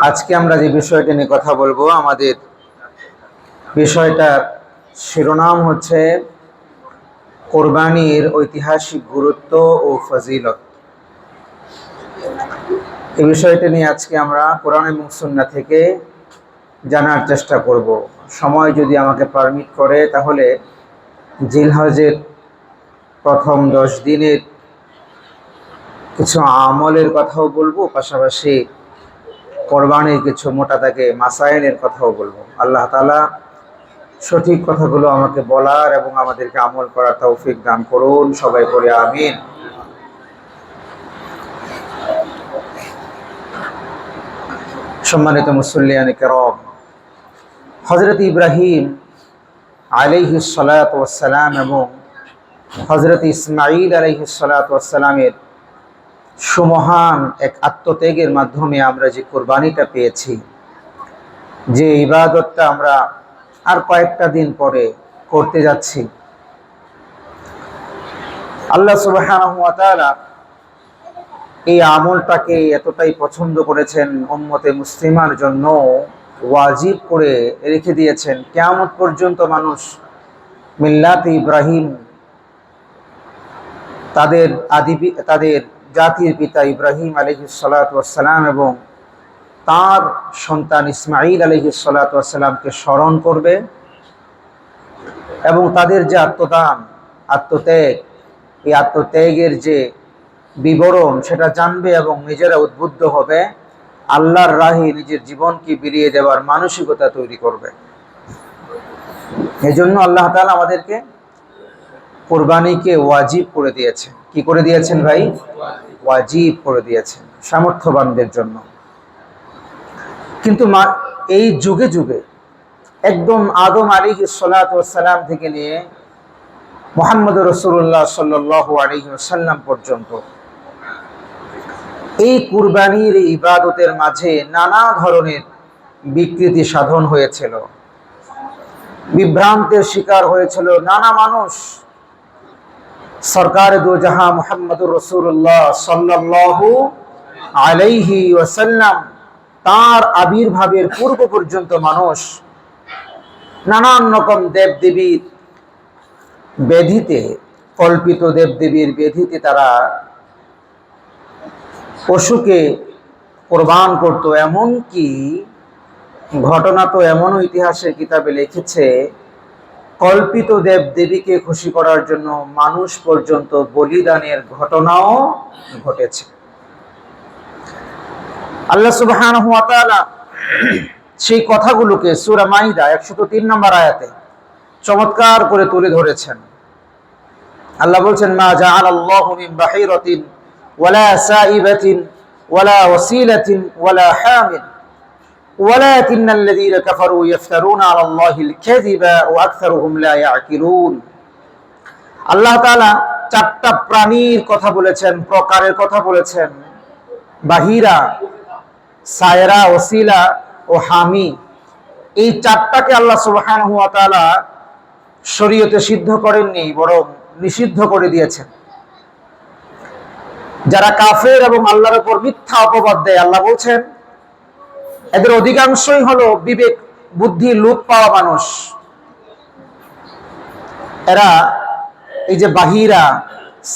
আজকে আমরা যে বিষয়টা নিয়ে কথা বলবো, আমাদের বিষয়টার শিরোনাম হচ্ছে কোরবানির ঐতিহাসিক গুরুত্ব ও ফজিলত। এই বিষয়টা নিয়ে আজকে আমরা কোরআন এবং সুন্নাহ থেকে জানার চেষ্টা করব। সময় যদি আমাকে পারমিট করে তাহলে জিলহজের প্রথম 10 দিনের কিছু আমলের কথাও বলবো, পাশাপাশি কোরবানির কিছু মোটা দাগে মাসাইলের কথাও বলবো। আল্লাহ তাআলা সঠিক কথাগুলো আমাকে বলার এবং আমাদেরকে আমল করার তৌফিক দান করুন। সবাই পড়ে আমিন। সম্মানিত মুসল্লিয়ান কিরাম, হযরত ইব্রাহিম আলাইহিস সালাতু ওয়াস সালাম এবং হযরত ইসমাঈল আলাইহিস সালাতু ওয়াস সালামের সুমহান এক আত্মত্যাগের মাধ্যমে আমরা যে কোরবানিটা পেয়েছি, যে ইবাদতটা আমরা আর কয়েকটা দিন পরে করতে যাচ্ছি, আল্লাহ সুবহানাহু ওয়া তাআলা এই আমলটাকে এতটাই পছন্দ করেছেন, উম্মতে মুসলিমার জন্য ওয়াজিব করে রেখে দিয়েছেন। কিয়ামত পর্যন্ত মানুষ মিল্লাতে ইব্রাহিম, তাদের জাতির পিতা ইব্রাহিম আলাইহিস সালাতু ওয়াস সালাম এবং তার সন্তান ইসমাঈল আলাইহিস সালাতু ওয়াস সালামকে স্মরণ করবে এবং তাদের যে আত্মত্যাগ, এই আত্মত্যাগের যে বিবরণ সেটা জানবে এবং নিজেরা উদ্বুদ্ধ হবে, আল্লাহর রাহে নিজের জীবনকে বিলিয়ে দেওয়ার মানসিকতা তৈরি করবে। এজন্য আল্লাহ তাআলা আমাদেরকে কোরবানিকে ওয়াজিব করে দিয়েছেন। কি করে দিয়েছেন ভাই? ওয়াজিব করে দিয়েছেন সামর্থ্যবানদের জন্য। কিন্তু এই যুগে যুগে একদম আদম আলাইহিস সালাতু ওয়াস সালাম থেকে নিয়ে মুহাম্মদ রাসূলুল্লাহ সাল্লাল্লাহু আলাইহি ওয়াসাল্লাম পর্যন্ত এই কুরবানির ইবাদতের মাঝে নানা ধরনের বিকৃতি সাধন হয়েছিল, বিভ্রান্তের শিকার হয়েছিল নানা মানুষ। সরকার দু জাহাঁ মুহাম্মদুর রাসূলুল্লাহ সাল্লাল্লাহু আলাইহি ওয়াসাল্লাম তার আবির্ভাবের পূর্ব পর্যন্ত মানুষ নানান রকম দেবদেবীর বেধিতে, কল্পিত দেবদেবীর বেধিতে তারা পশুকে কোরবান করত। এমনকি ঘটনা তো এমনও ইতিহাসের কিতাবে লিখেছে, কল্পিত দেবদেবীকে খুশি করার জন্য মানুষ পর্যন্ত বলিদানের ঘটনাও ঘটেছে। আল্লাহ সুবহানাহু ওয়া তাআলা সেই কথাগুলোকে সূরা মাইদা 103 নম্বর আয়াতে চমৎকার করে তুলে ধরেছেন। আল্লাহ বলছেন, মা জাআলাল্লাহু মিন বাহিরাতিন ওয়ালা সাইবাতিন ওয়ালা ওয়াসিলাতিন ওয়ালা হামিল ওয়ালাকিন্নাল্লাযীনা কাফারু ইফতারুনা আলাল্লাহিল কাযিবা ওয়া আকসারুহুম লা ইয়াকিলুন। আল্লাহ তাআলা চারটা প্রাণীর কথা বলেছেন, প্রকারের কথা বলেছেন। বাহিরা, সায়রা, ওসিলা ও হামি, এই চারটাকে আল্লাহ সুবহানাহু ওয়া তাআলা শরীয়তে সিদ্ধ করেননি, বরং নিষিদ্ধ করে দিয়েছেন। যারা কাফের এবং আল্লাহর উপর মিথ্যা অপবাদ দেয়, আল্লাহ বলছেন এদের অধিকাংশই হলো বিবেক বুদ্ধি লোপ পাওয়া মানুষ। এরা এই যে বাহিরা,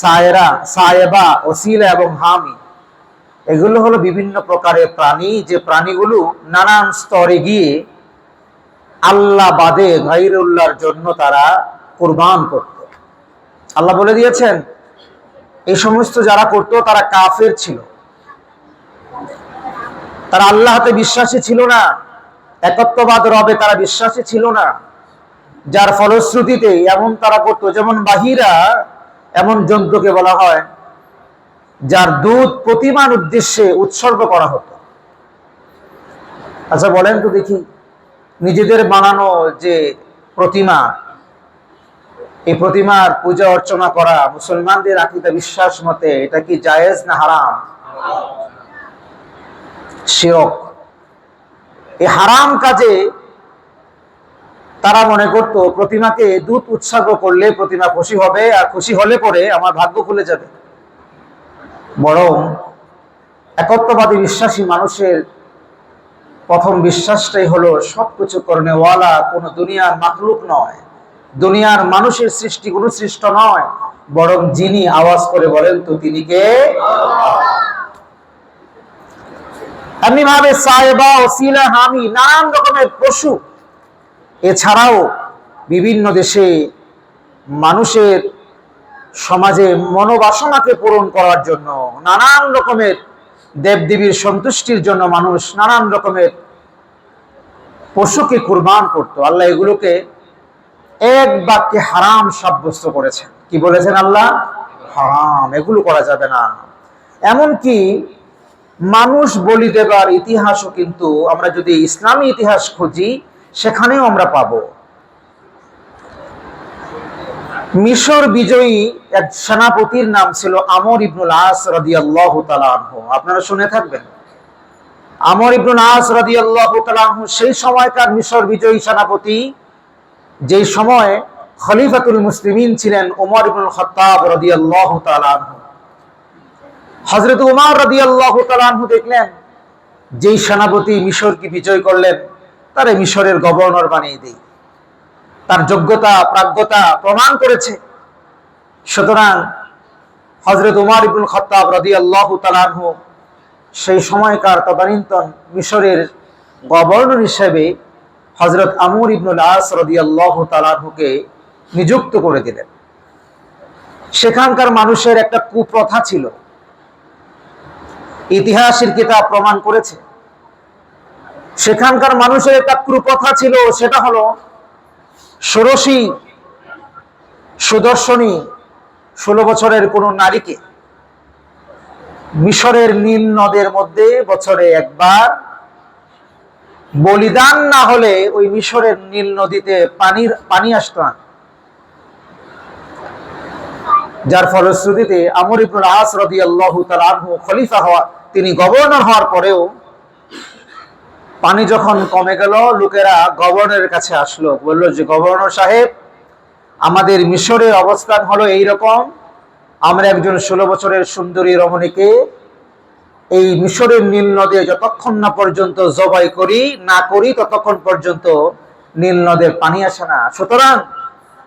সায়রা, সায়েবা, ওসিলা এবং হামি, এগুলো হলো বিভিন্ন প্রকারের প্রাণী, যে প্রাণীগুলো নানান স্তরে গিয়ে আল্লাহ বাদে গায়রুল্লাহর জন্য তারা কুরবান করত। আল্লাহ বলে দিয়েছেন এই সমস্ত যারা করত তারা কাফের ছিল, তারা আল্লাহতে বিশ্বাসী ছিল না, একত্ববাদ রবে তারা বিশ্বাসী ছিল না। যার ফলশ্রুতিতে এমন তারা করত, যেমন বাহিরা এমন জন্তুকে বলা হয় যার দুধ প্রতিমার উদ্দেশ্যে উৎসর্গ করা হতো। আচ্ছা বলেন তো দেখি, নিজেদের বানানো যে প্রতিমা, এই প্রতিমার পূজা অর্চনা করা মুসলমানদের আকীদা বিশ্বাস মতে এটা কি জায়েজ না হারাম? শিরক। এই হারাম কাজে তারা মনে করত প্রতিমাকে দুধ উৎসর্গ করলে প্রতিমা খুশি হবে, আর খুশি হলে পরে আমার ভাগ্য খুলে যাবে। বরং একত্ববাদী বিশ্বাসী মানুষের প্রথম বিশ্বাসটাই হলো সবকিছু করনেওয়ালা কোনো দুনিয়ার মাখলুক নয়, দুনিয়ার মানুষের সৃষ্টি কোনো সৃষ্ট নয়, বরং যিনি আওয়াজ করে বলেন তো তিনি কে। এমনি ভাবে সাহেবা ওসিলা হামি নানান রকমের পশু, এছাড়াও বিভিন্ন দেশে মানুষের সমাজে মনোবাসনাকে পূরণ করার জন্য নানান রকমের দেবদেবীর সন্তুষ্টির জন্য মানুষ নানান রকমের পশুকে কুরবান করত। আল্লাহ এগুলোকে এক বাক্যে হারাম সাব্যস্ত করেছেন। কি বলেছেন আল্লাহ? হারাম, এগুলো করা যাবে না। এমনকি মানুষ বলি দেবার ইতিহাসও কিন্তু আমরা যদি ইসলামী ইতিহাস খুঁজি সেখানেও আমরা পাবো। মিশর বিজয়ী এক সেনাপতির নাম ছিল আমর ইবনুল আস রাদিয়াল্লাহু তাআলা আনহু। আপনারা শুনে থাকবেন আমর ইবনুল আস রাদিয়াল্লাহু তাআলা আনহু সেই সময়কার মিশর বিজয়ী সেনাপতি, যেই সময় খলিফাতুল মুসলিমিন ছিলেন ওমর ইবনুল খাত্তাব রাদিয়াল্লাহু তাআলা আনহু। হযরত ওমর রাদিয়াল্লাহু তাআলা আনহু দেখলেন যেই সেনাপতি মিশরকে বিজয় করলেন তারে মিশরের গভর্নর বানিয়ে দেই, তার যোগ্যতা প্রাজ্ঞতা প্রমাণ করেছে। সুতরাং হযরত ওমর ইবনুল খাত্তাব রাদিয়াল্লাহু তাআলা আনহু সেই সময়কার তদানীন্তন মিশরের গভর্নর হিসেবে হযরত আমর ইবনুল আস রাদিয়াল্লাহু তাআলা আনহুকে নিযুক্ত করে দিলেন। সেখানকার মানুষের একটা কুপ্রথা ছিল, ইতিহাসের কিতাব প্রমাণ করেছে। সেখানকার মানুষের একটা কুপ্রথা ছিল, সেটা হলো ষোড়শী সুদর্শনী 16 বছরের কোন নারীকে মিশরের নীল নদের মধ্যে বছরে একবার বলিদান না হলে ওই মিশরের নীল নদীতে পানি আসতো না। যার ফলশ্রুতিতে আমর ইবনুল আস রাদিয়াল্লাহু তাআলা আনহু খলিফা হওয়া, তিনি গভর্নর হওয়ার পরেও পানি যখন কমে গেল লোকেরা গভর্নরের কাছে আসলো, বলল যে গভর্নর সাহেব, আমাদের মিশরের অবস্থান হলো এইরকম, আমরা একজন 16 বছরের সুন্দরী রমণীকে এই মিশরের নীল নদে যতক্ষণ না পর্যন্ত জবাই না করি ততক্ষণ পর্যন্ত নীল নদের পানি আসে না। সুতরাং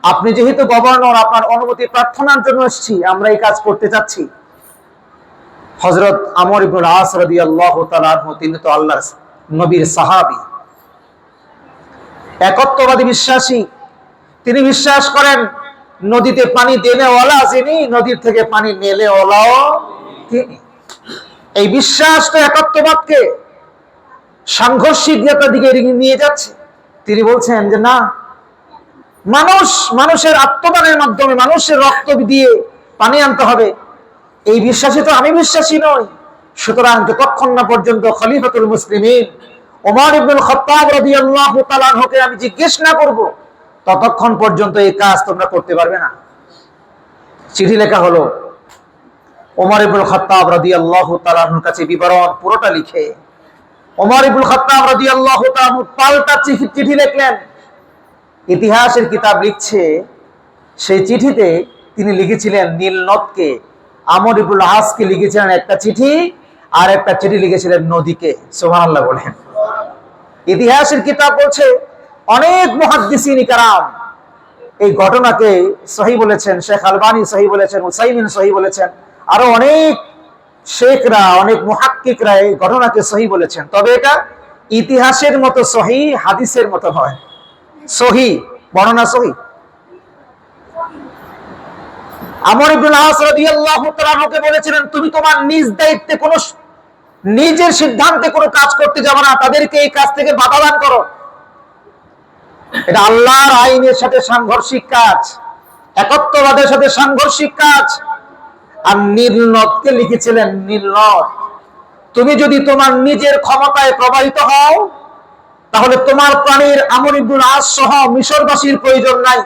আপনি যেহেতু গভর্নর, আপনার অনুমতি প্রার্থনার জন্য এসেছি, আমরা এই কাজ করতে চাচ্ছি। হযরত আমর ইবনুল আস রাদিয়াল্লাহু তাআলা আনহু তিনি তো আল্লাহর নবীর সাহাবী, একত্ববাদী বিশ্বাসী। তিনি বিশ্বাস করেন নদীতে পানি দেনেওয়ালা যিনি, নদীর থেকে পানি নেলেওয়ালাও তিনি। এই বিশ্বাস তো একত্ববাদকে সাংঘর্ষিকতার দিকে নিয়ে যাচ্ছে। তিনি বলছেন যে না, মানুষের আত্মদানের মাধ্যমে মানুষের রক্ত দিয়ে পানি আনতে হবে, এই বিশ্বাসে তো আমি বিশ্বাসী নই। সুতরাং যতক্ষণ না পর্যন্ত খলিফাতুল মুসলিমিন ওমর ইবনুল খাত্তাব রাদিয়াল্লাহু তাআলা আনহুকে আমি জিজ্ঞেস না করব, ততক্ষণ পর্যন্ত এই কাজ তোমরা করতে পারবে না। চিঠি লেখা হলো, ওমর ইবনুল খাত্তাব রাদিয়াল্লাহু তাআলা আনহুর কাছে বিবরণ পুরোটা লিখে ওমর ইবনুল খাত্তাব রাদিয়াল্লাহু তাআলা আনহু পাল্টা চিঠি লিখলেন। ইতিহাসের কিতাব লিখছে সেই চিঠিতে তিনি লিখেছিলেন নীল নদকে, আমর ইবনুল আসকে লিখেছিলেন একটা চিঠি, আর একটা চিঠি লিখেছিলেন নদীকে। সুবহানাল্লাহ বলেন। ইতিহাসের কিতাব বলছে অনেক মুহাদ্দিসিন ইকরাম এই ঘটনাকে সহিহ বলেছেন, শেখ আলবানী সহিহ বলেছেন, উসাইমিন সহিহ বলেছেন, আরো অনেক শেখরা অনেক মুহাক্কিকরা এই ঘটনাকে সহিহ বলেছেন। তবে এটা ইতিহাসের মতো সহিহ, হাদিসের মতো নয়। সহিহ, বর্ণনা সহিহ। আমর ইবনুল আস রাদিয়াল্লাহু তাআলা আনহুকে বলেছিলেন তুমি তোমার নিজ দায়িত্বে কোন নিজের সিদ্ধান্তে কোনো কাজ করতে যাবে না, তাদেরকে এই কাজ থেকে বাধা দান করো। এটা আল্লাহর আইনের সাথে সাংঘর্ষিক কাজ, একত্ববাদের সাথে সাংঘর্ষিক কাজ। আর নীল নদকে লিখেছিলেন নীল নদ, তুমি যদি তোমার নিজের ক্ষমতায় প্রবাহিত হও তাহলে তোমার প্রাণীর আমর ইবনুল আস সহ মিশরবাসীর প্রয়োজন নাই।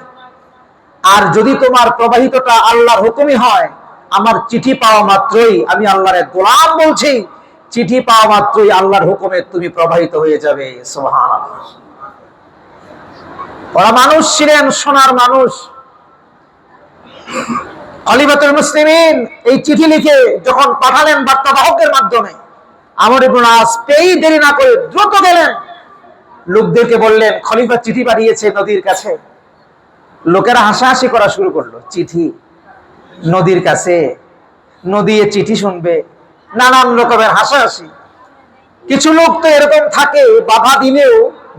আর যদি তোমার প্রবাহিতটা আল্লাহর হুকুমই হয়, আমার চিঠি পাওয়া মাত্রই, আমি আল্লাহর এক গোলাম বলছি, চিঠি পাওয়া মাত্রই আল্লাহর হুকুমে তুমি প্রবাহিত হয়ে যাবে। সুবহানাল্লাহ। ওরা মানুষ ছিলেন, সোনার মানুষ। খলিফাতুল মুসলিমিন এই চিঠি লিখে যখন পাঠালেন বার্তাবাহকের মাধ্যমে, আমর ইবনে আস পেয়েই দেরি না করে দ্রুত গেলেন, লোকদেরকে বললেন খলিফা চিঠি পাঠিয়েছে নদীর কাছে। লোকেরা হাসাহাসি করা শুরু করলো, চিঠি নদীর কাছে, নদী এ চিঠি শুনবে, নানান রকমের হাসাহাসি। কিছু লোক তো এরকম থাকে, বাধা দিলেও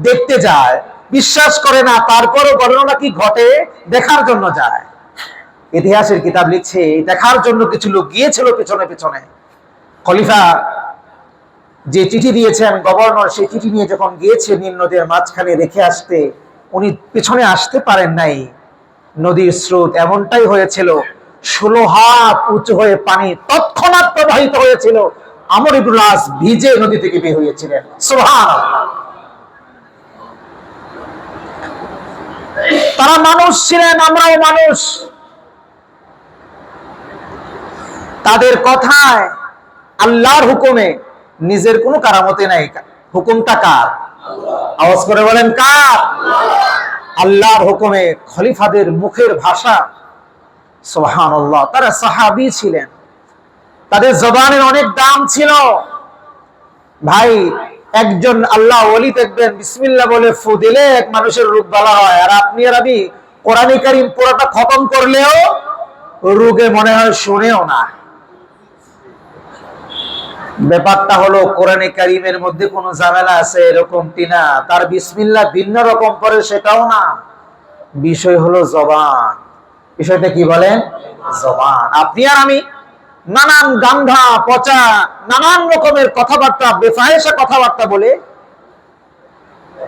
দেখতে যায়, বিশ্বাস করে না, তারপরও ঘটনা কি ঘটে দেখার জন্য যায়। ইতিহাসের কিতাব লিখছে দেখার জন্য কিছু লোক গিয়েছিল পেছনে পেছনে। খলিফা যে চিঠি দিয়েছেন, গভর্নর সেই চিঠি নিয়ে যখন গিয়েছে নীল নদীর মাঝখানে রেখে আসতে, উনি পেছনে আসতে পারেন নাই। নদীর স্রোত এমনটাই হয়েছিল, 16 হাত উঁচু হয়ে পানি তৎক্ষণাৎ প্রবাহিত হয়েছিল। আমর ইবনে আস ভিজে নদী থেকে বের হয়েছিলেন। সুবহানাল্লাহ। তারা মানুষ ছিলেন, আমরাও মানুষ। তাদের কথায় আল্লাহর হুকুমে, নিজের কোনো কারামতে নাই। হুকুমটা কার? আওয়াজ করে বলেন কার? আল্লাহর হুকুমে খলিফাদের মুখের ভাষা, সুবহানাল্লাহ। তারা সাহাবী ছিলেন, তাদের জবানের অনেক দাম ছিল। ভাই, একজন আল্লাহ ওলি দেখবেন বিসমিল্লাহ বলে ফু দিলে এক মানুষের রোগ ভালো হয়, আর আপনি আর আমি কোরআনে কারীম পুরোটা খতম করলেও রোগে মনে হয় শুনেও না। ব্যাপারটা হলো কোরআনে কারীমের মধ্যে কোনো ঝামেলা আছে এরকমটি না, তার বিসমিল্লাহ ভিন্ন রকম করে সেটাও না। বিষয় হলো জবান। বিষয়টা কি বলেন? জবান। আপনি আর আমি নানান গান্ধা পচা নানান রকমের কথাবার্তা, বেফাহেসা কথাবার্তা বলে,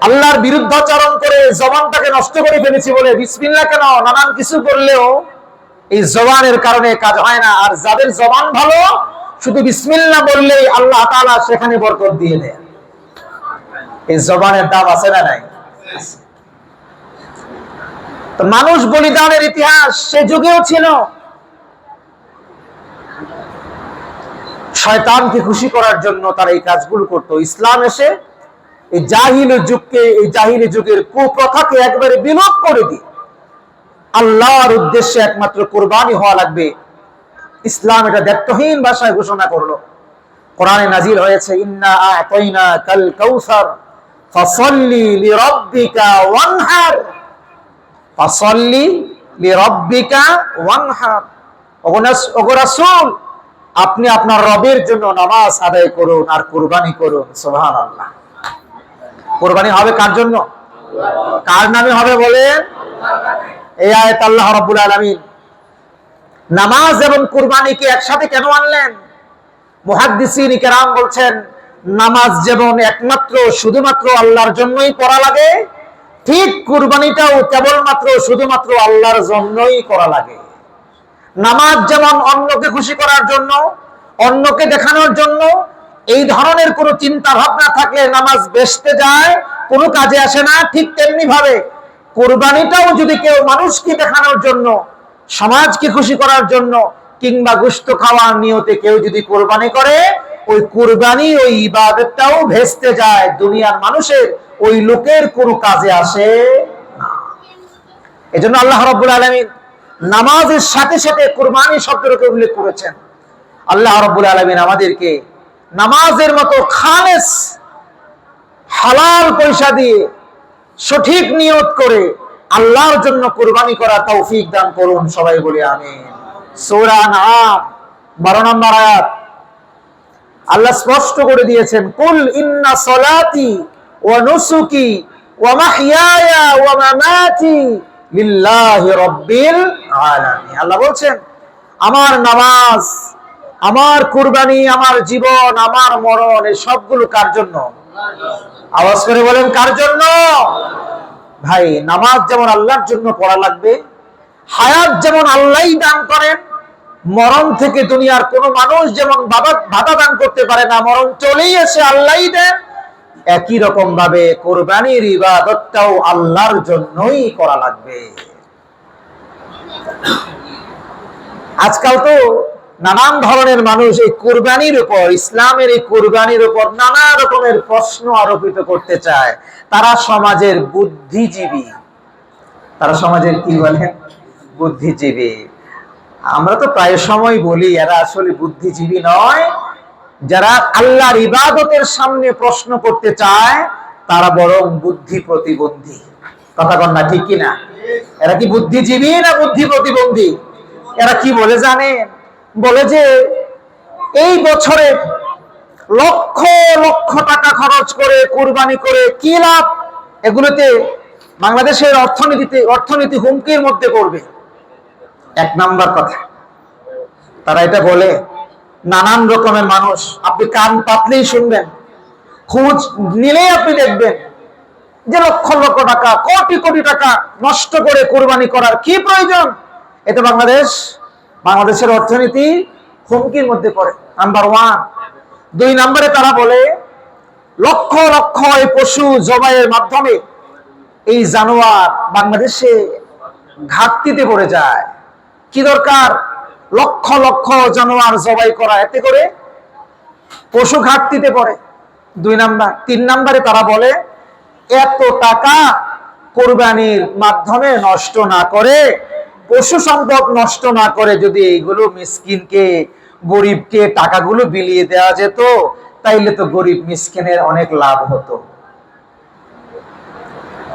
আল্লাহর বিরুদ্ধাচরণ করে জবানটাকে নষ্ট করে ফেলেছি বলে বিসমিল্লাহ কেন নানান কিছু করলেও এই জবানের কারণে কাজ হয় না। আর যাদের জবান ভালো, শুধু বিসমিল্লাহ বললেই আল্লাহ তাআলা সেখানে বরকত দিয়ে দেন। এই জবানের দাম আছে না নাই? তো মানুষ বলিদানের ইতিহাস সে যুগেও ছিল। শয়তানকে খুশি করার জন্য তারা এই কাজগুলো করত। ইসলাম এসে এই জাহিলি যুগকে, এই জাহিলি যুগের কুপ্রথাকে একবারে বিলোপ করে দিয়ে আল্লাহর উদ্দেশ্যে একমাত্র কুরবানি হওয়া লাগবে, ইসলাম এটা দায়িত্বহীন ভাষায় ঘোষণা করলো। কোরআনে নাজিল হয়েছে ইন্না আ'তাইনাকাল কাউসার ফাসাল্লি লিরাব্বিকা ওয়ানহার, ফাসাল্লি লিরাব্বিকা ওয়ানহার। ওগো রাসূল, আপনি আপনার রবের জন্য নামাজ আদায় করুন আর কুরবানি করুন। সুবহানাল্লাহ। কুরবানি হবে কার জন্য? কার নামে হবে বলেন? এই আয়াত আল্লাহ রাব্বুল আলামিন নামাজ এবং কুরবানিকে একসাথে কেন আনলেন? মুহাদ্দিসিন কিরাম বলছেন, নামাজ যেমন একমাত্র শুধুমাত্র আল্লাহর জন্যই পড়া লাগে, ঠিক কুরবানিটাও কেবলমাত্র শুধুমাত্র আল্লাহর জন্যই করা লাগে। নামাজ যেমন অন্যকে খুশি করার জন্য, অন্যকে দেখানোর জন্য, এই ধরনের কোনো চিন্তা ভাবনা থাকলে নামাজ বেহেশতে যায়, কোনো কাজে আসে না। ঠিক তেমনি ভাবে কুরবানিটাও যদি কেউ মানুষকে দেখানোর জন্য, সমাজকে খুশি করার জন্য, কিংবা গোশত খাওয়ার নিয়তে কেউ যদি কুরবানি করে, ওই কুরবানি ওই ইবাদতটাও ভেস্তে যায়, দুনিয়ার মানুষের ওই লোকের কোনো কাজে আসে না। এজন্য আল্লাহ রাব্বুল আলামিন নামাজের সাথে সাথে কুরবানি শব্দটাকে উল্লেখ করেছেন। আল্লাহ রাব্বুল আলামিন আমাদেরকে নামাজের মতো খালেস হালাল পয়সা দিয়ে সঠিক নিয়ত করে আল্লাহর জন্য কুরবানি করা তৌফিক দান করুন। সবাই বলি আমিন। সূরা আনআম 12 নম্বর আয়াত আল্লাহ স্পষ্ট করে দিয়েছেন, কুল ইন্না সলাতি ওয়া নুসুকি ওয়া মাহইয়ায়া ওয়া মামাতি লিল্লাহি রাব্বিল আলামিন। আল্লাহ বলছেন, আমার নামাজ, আমার কুরবানি, আমার জীবন, আমার মরণ, এই সবগুলো কার জন্য? আওয়াজ করে বলেন কার জন্য? ভাই, নামাজ যেমন আল্লাহর জন্য পড়া লাগবে, হায়াত যেমন আল্লাহই দান করেন, মরণ থেকে দুনিয়ার কোন মানুষ যেমন বাধা দান করতে পারে না, মরণ চলেই এসে আল্লাহই দেন, একই রকম ভাবে কুরবানির ইবাদতটাও আল্লাহর জন্যই করা লাগবে। আজকাল তো নানান ধরনের মানুষ এই কুরবানির উপর, ইসলামের এই কুরবানির উপর নানা রকমের প্রশ্ন আরোপিত করতে চায়। তারা সমাজের বুদ্ধিজীবী। তারা সমাজের কি বলেন? বুদ্ধিজীবী। আমরা তো প্রায় সময় বলি এরা আসলে বুদ্ধিজীবী নয়, যারা আল্লাহর ইবাদতের সামনে প্রশ্ন করতে চায় তারা বরং বুদ্ধি প্রতিবন্ধী। কথা কন না ঠিক কিনা? এরা কি বুদ্ধিজীবী না বুদ্ধি প্রতিবন্ধী? এরা কি বলে জানেন? বলে যে এই বছরে লক্ষ লক্ষ টাকা খরচ করে কুরবানি করে কি লাভ? এগুলোতে বাংলাদেশের অর্থনীতি হুমকির মধ্যে পড়বে। এক নাম্বার কথা, তারা এটা বলে। নানান রকমের মানুষ, আপনি কান পাতলেই শুনবেন, খোঁজ নিলেই আপনি দেখবেন যে লক্ষ লক্ষ টাকা, কোটি কোটি টাকা নষ্ট করে কুরবানি করার কি প্রয়োজন? এটা বাংলাদেশের অর্থনীতি হুমকির মধ্যে পড়ে, নাম্বার ওয়ান। দুই নম্বরে তারা বলে লক্ষ লক্ষ এই পশু জবাইয়ের মাধ্যমে এই জানোয়ার বাংলাদেশে ঘাটতিতে পড়ে যায়। কি দরকার লক্ষ লক্ষ জানোয়ার জবাই করা? এতে করে পশু ঘাটতিতে পড়ে। দুই নাম্বার। তিন নম্বরে তারা বলে এত টাকা কোরবানির মাধ্যমে নষ্ট না করে, পশু সম্পদ নষ্ট না করে যদি এইগুলো মিসকিনকে, গরিবকে টাকাগুলো বিলিয়ে দেওয়া যেত, তাইলে তো গরিব মিসকিনের অনেক লাভ হতো।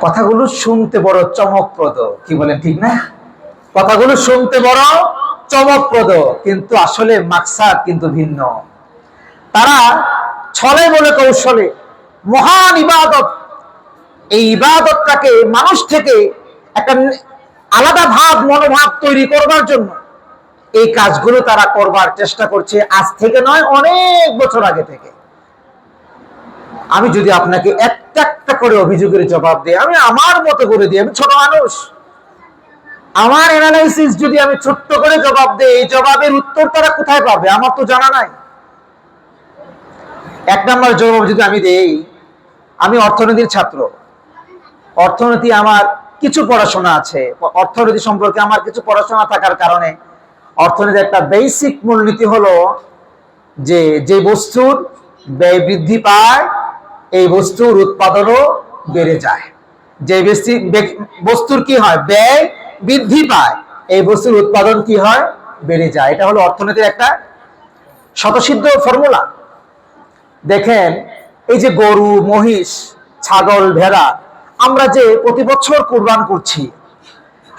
কথাগুলো শুনতে বড় চমকপ্রদ, কি বলেন ঠিক না? কথাগুলো শুনতে বড় চমকপ্রদ, কিন্তু আসলে মাকসাদ কিন্তু ভিন্ন। তারা ছলে বলে কৌশলে মহান ইবাদত, এই ইবাদতটাকে মানুষ থেকে একটা আলাদা মনোভাব তৈরি করবার জন্য এই কাজগুলো তারা করবার চেষ্টা করছে, আজ থেকে নয়, অনেক বছর আগে থেকে। আমি যদি আপনাকে একটা একটা করে অভিযোগের জবাব দিই, আমি আমার মতো করে দিই, আমি ছোট মানুষ, আমার অ্যানালাইসিস যদি আমি ছোট্ট করে জবাব দিই, এই জবাবের উত্তর তারা কোথায় পাবে আমার তো জানা নাই। এক নম্বর জবাব যদি আমি দেই, আমি অর্থনীতির ছাত্র, অর্থনীতি আমার কিছু পড়াশোনা আছে, অর্থনীতি সম্পর্কে আমার কিছু পড়াশোনা থাকার কারণে অর্থনীতির একটা বেসিক মূলনীতি হলো যে বস্তুর ব্যয় বৃদ্ধি পায় এই বস্তুর উৎপাদনও বেড়ে যায়। যে বস্তুর কি হয়, ব্যয় বৃদ্ধি পায়, এই বস্তুর উৎপাদন কি হয়, বেড়ে যায়। এটা হলো অর্থনীতির একটা স্বতঃসিদ্ধ ফর্মুলা। দেখেন এই যে গরু, মহিষ, ছাগল, ভেড়া আমরা যে প্রতি বছর কুরবান করছি,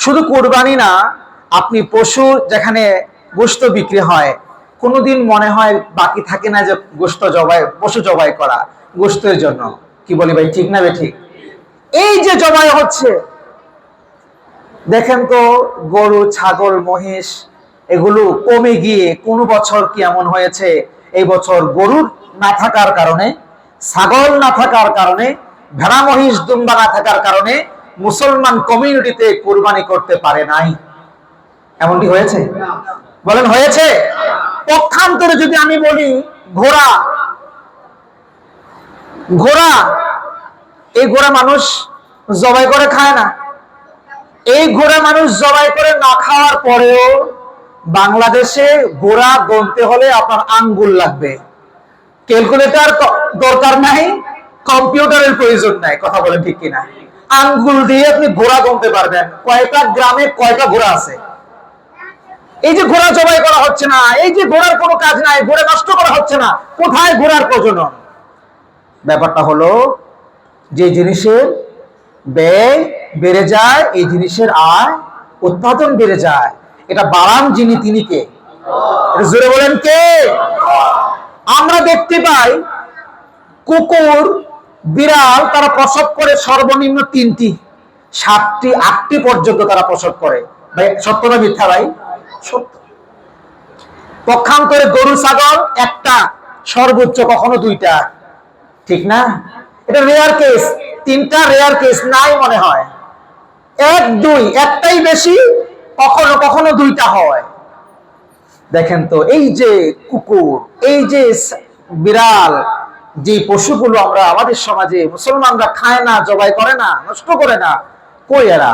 শুধু কুরবানি না, আপনি পশু যেখানে গোশত বিক্রি হয় কোনোদিন মনে হয় বাকি থাকে না যে পশু জবাই করা গোশতের জন্য। কি বলি ভাই, ঠিক না? ঠিক। এই যে জবাই হচ্ছে, দেখেন তো গরু, ছাগল, মহিষ এগুলো কমে গিয়ে কোন বছর কি এমন হয়েছে এই বছর গরুর না থাকার কারণে, ছাগল না থাকার কারণে, ভেড়া, মহিষ, দুম্বা না থাকার কারণে মুসলমান কমিউনিটিতে কুরবানি করতে পারে নাই? এমনটি হয়েছে? বলেন হয়েছে? পক্ষান্তরে যদি আমি বলি ঘোড়া, এই ঘোড়া মানুষ জবাই করে খায় না। এই ঘোড়া মানুষ জবাই করে না খাওয়ার পরেও বাংলাদেশে ঘোড়া গুনতে হলে আপনার আঙ্গুল লাগবে, ক্যালকুলেটর দরকার নাই, কম্পিউটারের প্রয়োজন নাই। কথা বলেন ঠিক কিনা? আঙ্গুল দিয়ে আপনি ঘোড়া গুনতে পারবেন কয়টা গ্রামে কয়টা ঘোড়া আছে। এই যে ঘোড়া জবাই করা হচ্ছে না, এই যে ঘোড়ার কোনো কাজ নাই, ঘোড়া নষ্ট করা হচ্ছে না, কোথায় ঘোড়ার প্রজনন? ব্যাপারটা হলো যে জিনিসের ব্যয় বেড়ে যায় এই জিনিসের আয়, উৎপাদন বেড়ে যায়। এটা বাড়ান যিনি, তিনি কে? জোরে বলেন কে? আমরা দেখতে পাই কুকুর, বিড়াল তারা প্রসব করে সর্বনিম্ন 3টি, 7টি, 8টি পর্যন্ত তারা প্রসব করে। ভাই সত্য না মিথ্যা? ভাই সত্য। পক্ষান্তরে গরু, ছাগল একটা, সর্বোচ্চ কখনো 2টা, ঠিক না? এটা রেয়ার কেস, 3টা রেয়ার কেস নাই মনে হয়, 1, 2, একটাই বেশি, কখনো কখনো 2টা হয়। দেখেন তো এই যে কুকুর, এই যে বিড়াল, যে পশুগুলো আমরা আমাদের সমাজে মুসলমানরা খায় না, জবাই করে না, নষ্ট করে না, কই এরা?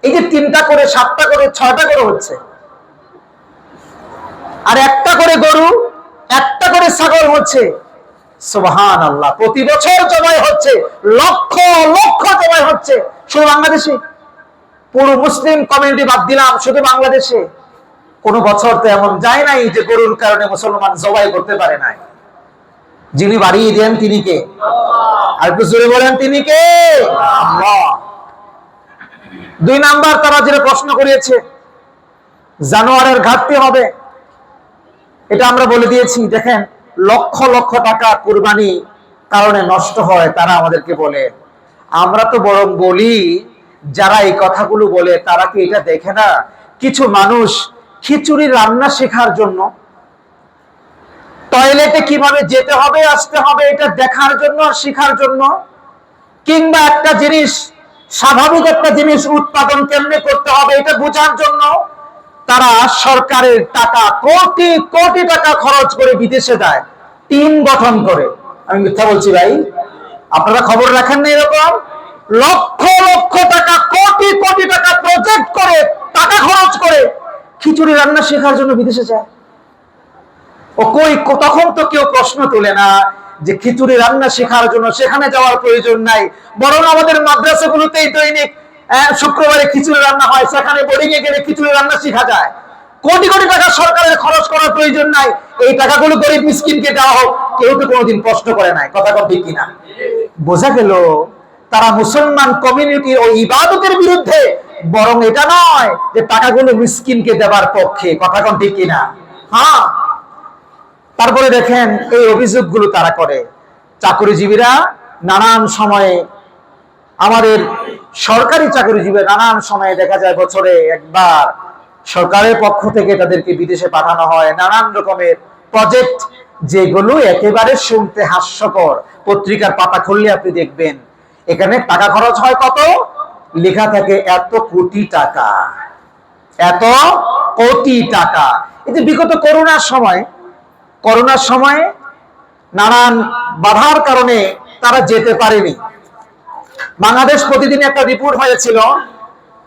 এই যে 3টা করে, 7টা করে, 6টা করে হচ্ছে, আর একটা করে গরু, একটা করে ছাগল হচ্ছে। সুবহানাল্লাহ, প্রতি বছর জবাই হচ্ছে, লক্ষ লক্ষ জবাই হচ্ছে শুধু বাংলাদেশে। পুরো মুসলিম কমিউনিটি বাদ দিলাম, শুধু বাংলাদেশে কোন বছর তো এমন যায় নাই যে গরুর কারণে মুসলমান জবাই করতে পারে নাই। যিনি বাড়িয়ে দেন তিনি কে? আর একটু জোরে বলেন তিনি কে? আল্লাহ। 2 নাম্বার, তারা যেটা প্রশ্ন করিয়েছে জানোয়ারের ঘাটতি হবে, এটা আমরা বলে দিয়েছি। দেখেন, লক্ষ লক্ষ টাকা কুরবানি কারণে নষ্ট হয়, তারা আমাদেরকে বলে। আমরা তো বরং বলি, যারা এই কথাগুলো বলে তারা কি এটা দেখে না কিছু মানুষ খিচুড়ি রান্না শেখার জন্য, টয়লেটে কিভাবে যেতে হবে আসতে হবে এটা দেখার জন্য আর শেখার জন্য, কিংবা একটা জিনিস, স্বাভাবিক একটা জিনিস উৎপাদন কেমনে করতে হবে এটা বোঝার জন্য তারা সরকারের টাকা, কোটি কোটি টাকা খরচ করে বিদেশে যায়, টিম গঠন করে। আমি মিথ্যা বলছি ভাই? আপনারা খবর রাখেন না এরকম? লক্ষ লক্ষ টাকা, কোটি কোটি টাকা প্রজেক্ট করে, টাকা খরচ করে খিচুড়ি রান্না শেখার জন্য বিদেশে যায়। ও কই, তখন তো কেউ প্রশ্ন তোলে না যে খিচুড়ি রান্না শেখার জন্য সেখানে যাওয়ার প্রয়োজন নাই, বরং আমাদের মাদ্রাসাগুলোতেই দৈনিক শুক্রবারে খিচুড়ি রান্না হয়, সেখানে বোর্ডিং এ গেলে খিচুড়ি রান্না শেখা যায়। কোটি কোটি টাকা সরকারের খরচ করার প্রয়োজন নাই, এই টাকাগুলো গরিব মিসকিনকে দেওয়া হোক। কেউ তো কোনোদিন প্রশ্ন করে নাই। কথা কথা ঠিক কিনা? বোঝা গেল তারা মুসলমান কমিউনিটির ওই ইবাদতের বিরুদ্ধে, বরং এটা নয় যে টাকাগুলো মিসকিনকে দেবার পক্ষে। কথা কোন ঠিক কিনা? হ্যাঁ। তারপরে দেখেন এই অভিযোগগুলো তারা করে। চাকরিজীবীরা নানান সময়ে, আমাদের সরকারি চাকরিজীবী নানান সময়ে দেখা যায় বছরে একবার সরকারের পক্ষ থেকে তাদেরকে বিদেশে পাঠানো হয়, নানান রকমের প্রজেক্ট, যেগুলো একেবারে শুনতে হাস্যকর। পত্রিকার পাতা খুললে আপনি দেখবেন এখানে টাকা খরচ হয় কত, লেখা থাকে এত কোটি টাকা, এত কোটি টাকা। এই যে বিগত করোনার সময় নানান বাধার কারণে তারা যেতে পারেনি। বাংলাদেশ প্রতিদিন একটা রিপোর্ট হয়েছিল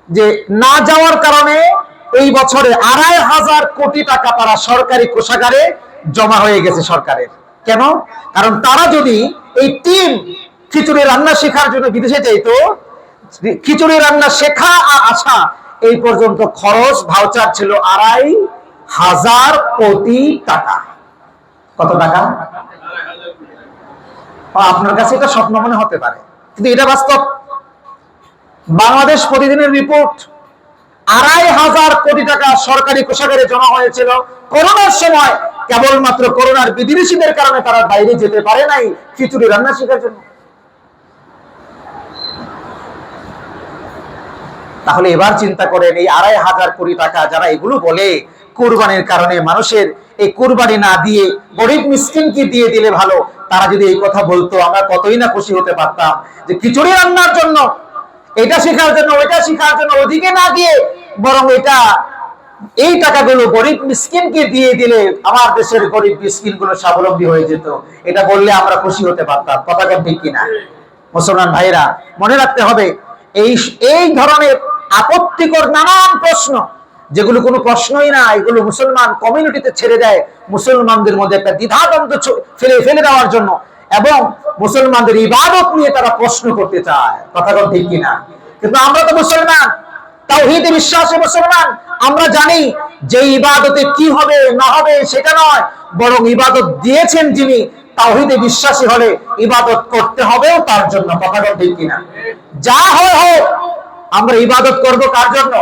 যে না যাওয়ার কারণে এই বছরে ২৫০০ কোটি টাকা তারা সরকারি কোষাগারে জমা হয়ে গেছে সরকারের। কেন? কারণ তারা যদি এই টিম খিচুড়ি রান্না শেখার জন্য বিদেশে যাইতো, খিচুড়ি রান্না শেখা আর আসা এই পর্যন্ত খরচ ভাউচার ছিল ২৫০০ কোটি টাকা। কত টাকা? আপনার কাছে এটা স্বপ্ন মনে হতে পারে, কিন্তু এটা বাস্তব। বাংলাদেশ প্রতিদিনের রিপোর্ট, ২৫০০ কোটি টাকা সরকারি কোষাগারে জমা হয়েছিল করোনার সময়। কেবলমাত্র করোনার বিধিনিষেধের কারণে তারা বাইরে যেতে পারে নাই খিচুড়ি রান্না শেখার জন্য। তাহলে এবার চিন্তা করেন, এই ২৫০০ কোটি টাকা যারা এগুলো বলে কুরবানির কারণে মানুষের, এই কুরবানি না দিয়ে গরিব মিসকিনকে দিয়ে দিলে ভালো, তারা যদি এই কথা বলতো আমরা কতই না খুশি হতে পারতাম যে খিচুড়ি রান্নার জন্য, এটা শেখার জন্য, ওইটা শেখার জন্য ওদিকে না গিয়ে বরং এই টাকাগুলো গরিব মিসকিনকে দিয়ে দিলে আমার দেশের গরিব মিসকিনগুলো স্বাবলম্বী হয়ে যেত। এটা বললে আমরা খুশি হতে পারতাম। কথা ঠিক কিনা? মুসলমান ভাইরা, মনে রাখতে হবে এই ধরনের আপত্তিকর নানান প্রশ্ন, যেগুলো কোনো প্রশ্নই না, এগুলো মুসলমান কমিউনিটিতে ছেড়ে দেয় মুসলমানদের মধ্যে একটা দ্বিধাদ্বন্দ্ব ফেলে দেওয়ার জন্য, এবং মুসলমানদের ইবাদত নিয়ে তারা প্রশ্ন করতে চায়। কথা ঠিক কিনা? কিন্তু আমরা তো মুসলমান, তাওহীদে বিশ্বাসী মুসলমান। আমরা জানি যে ইবাদতে কি হবে না হবে সেটা নয়, বরং ইবাদত দিয়েছেন যিনি, তাওহীদে বিশ্বাসী হলে ইবাদত করতে হবেও তার জন্য। কথা ঠিক কিনা? যা হয় হোক, আমরা ইবাদত করব কার জন্য?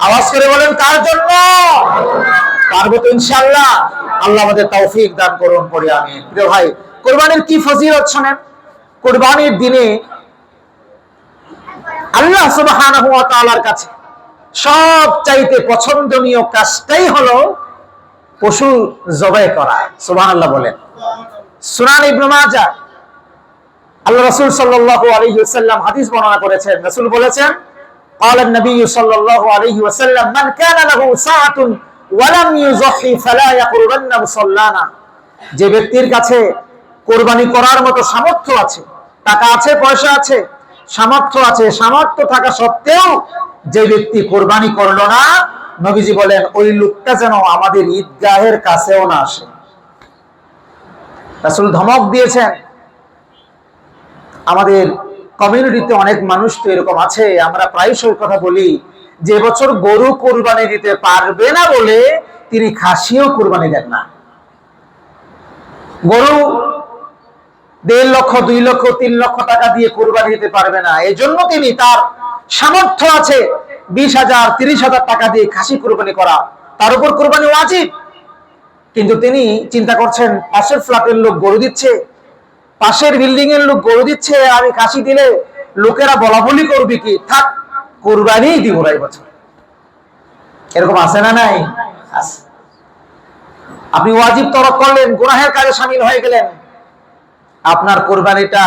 আওয়াজ করে বলেন, কার জন্য? পারবো তো ইনশাআল্লাহ। আল্লাহ আমাদের তৌফিক দান করুন, পড়ি আমিন। প্রিয় ভাই, কুরবানির কি ফজিলত শুনেন। কুরবানির দিনে আল্লাহ সুবহানাহু ওয়া তাআলার কাছে সবচাইতে পছন্দনীয় কাজটাই হলো পশু জবাই করা। সুবহানাল্লাহ বলেন। সুনান ইবনে মাজাহ, আল্লাহ রাসূল সাল্লাল্লাহু আলাইহি ওয়াসাল্লাম হাদিস বর্ণনা করেছেন। রাসূল বলেছেন, قال النبي صلى الله عليه وسلم من كان له ساعة ولم يضحي فلا يقربن مصلانا। যে ব্যক্তির কাছে কুরবানি করার মতো সামর্থ্য আছে, টাকা আছে, পয়সা আছে, সামর্থ্য থাকা সত্ত্বেও যে ব্যক্তি কুরবানি করলো না, নবীজি বলেন ওই লোকটা যেন আমাদের ঈদগাহের কাছেও না আসে। রাসূল ধমক দিয়েছেন। আমাদের কমিউনিটিতে অনেক মানুষ তো এরকম আছে, আমরা প্রায়শই কথা বলি যে বছর গরু কুরবানি দিতে পারবে না বলে তিনি খাসিও কুরবানি দেন না। গরু 1.5 লক্ষ 2 লক্ষ 3 লক্ষ টাকা দিয়ে কুরবানি দিতে পারবে না। এই জন্য তিনি তার সামর্থ্য আছে 20,000 30,000 টাকা দিয়ে খাসি কুরবানি করা, তার উপর কুরবানি ওয়াজিব। কিন্তু তিনি চিন্তা করছেন পাশের ফ্ল্যাটের লোক গরু দিচ্ছে, পাশের বিল্ডিং এর লোক গরু দিচ্ছে, আমি খাসি দিলে লোকেরা বলা বলি করবে কি, থাক কুরবানি দিব না এই বছর। এরকম আছে না নাই? আপনি ওয়াজিব তরক করলেন, গুনাহের কাজে শামিল হয়ে গেলেন, আপনার কোরবানিটা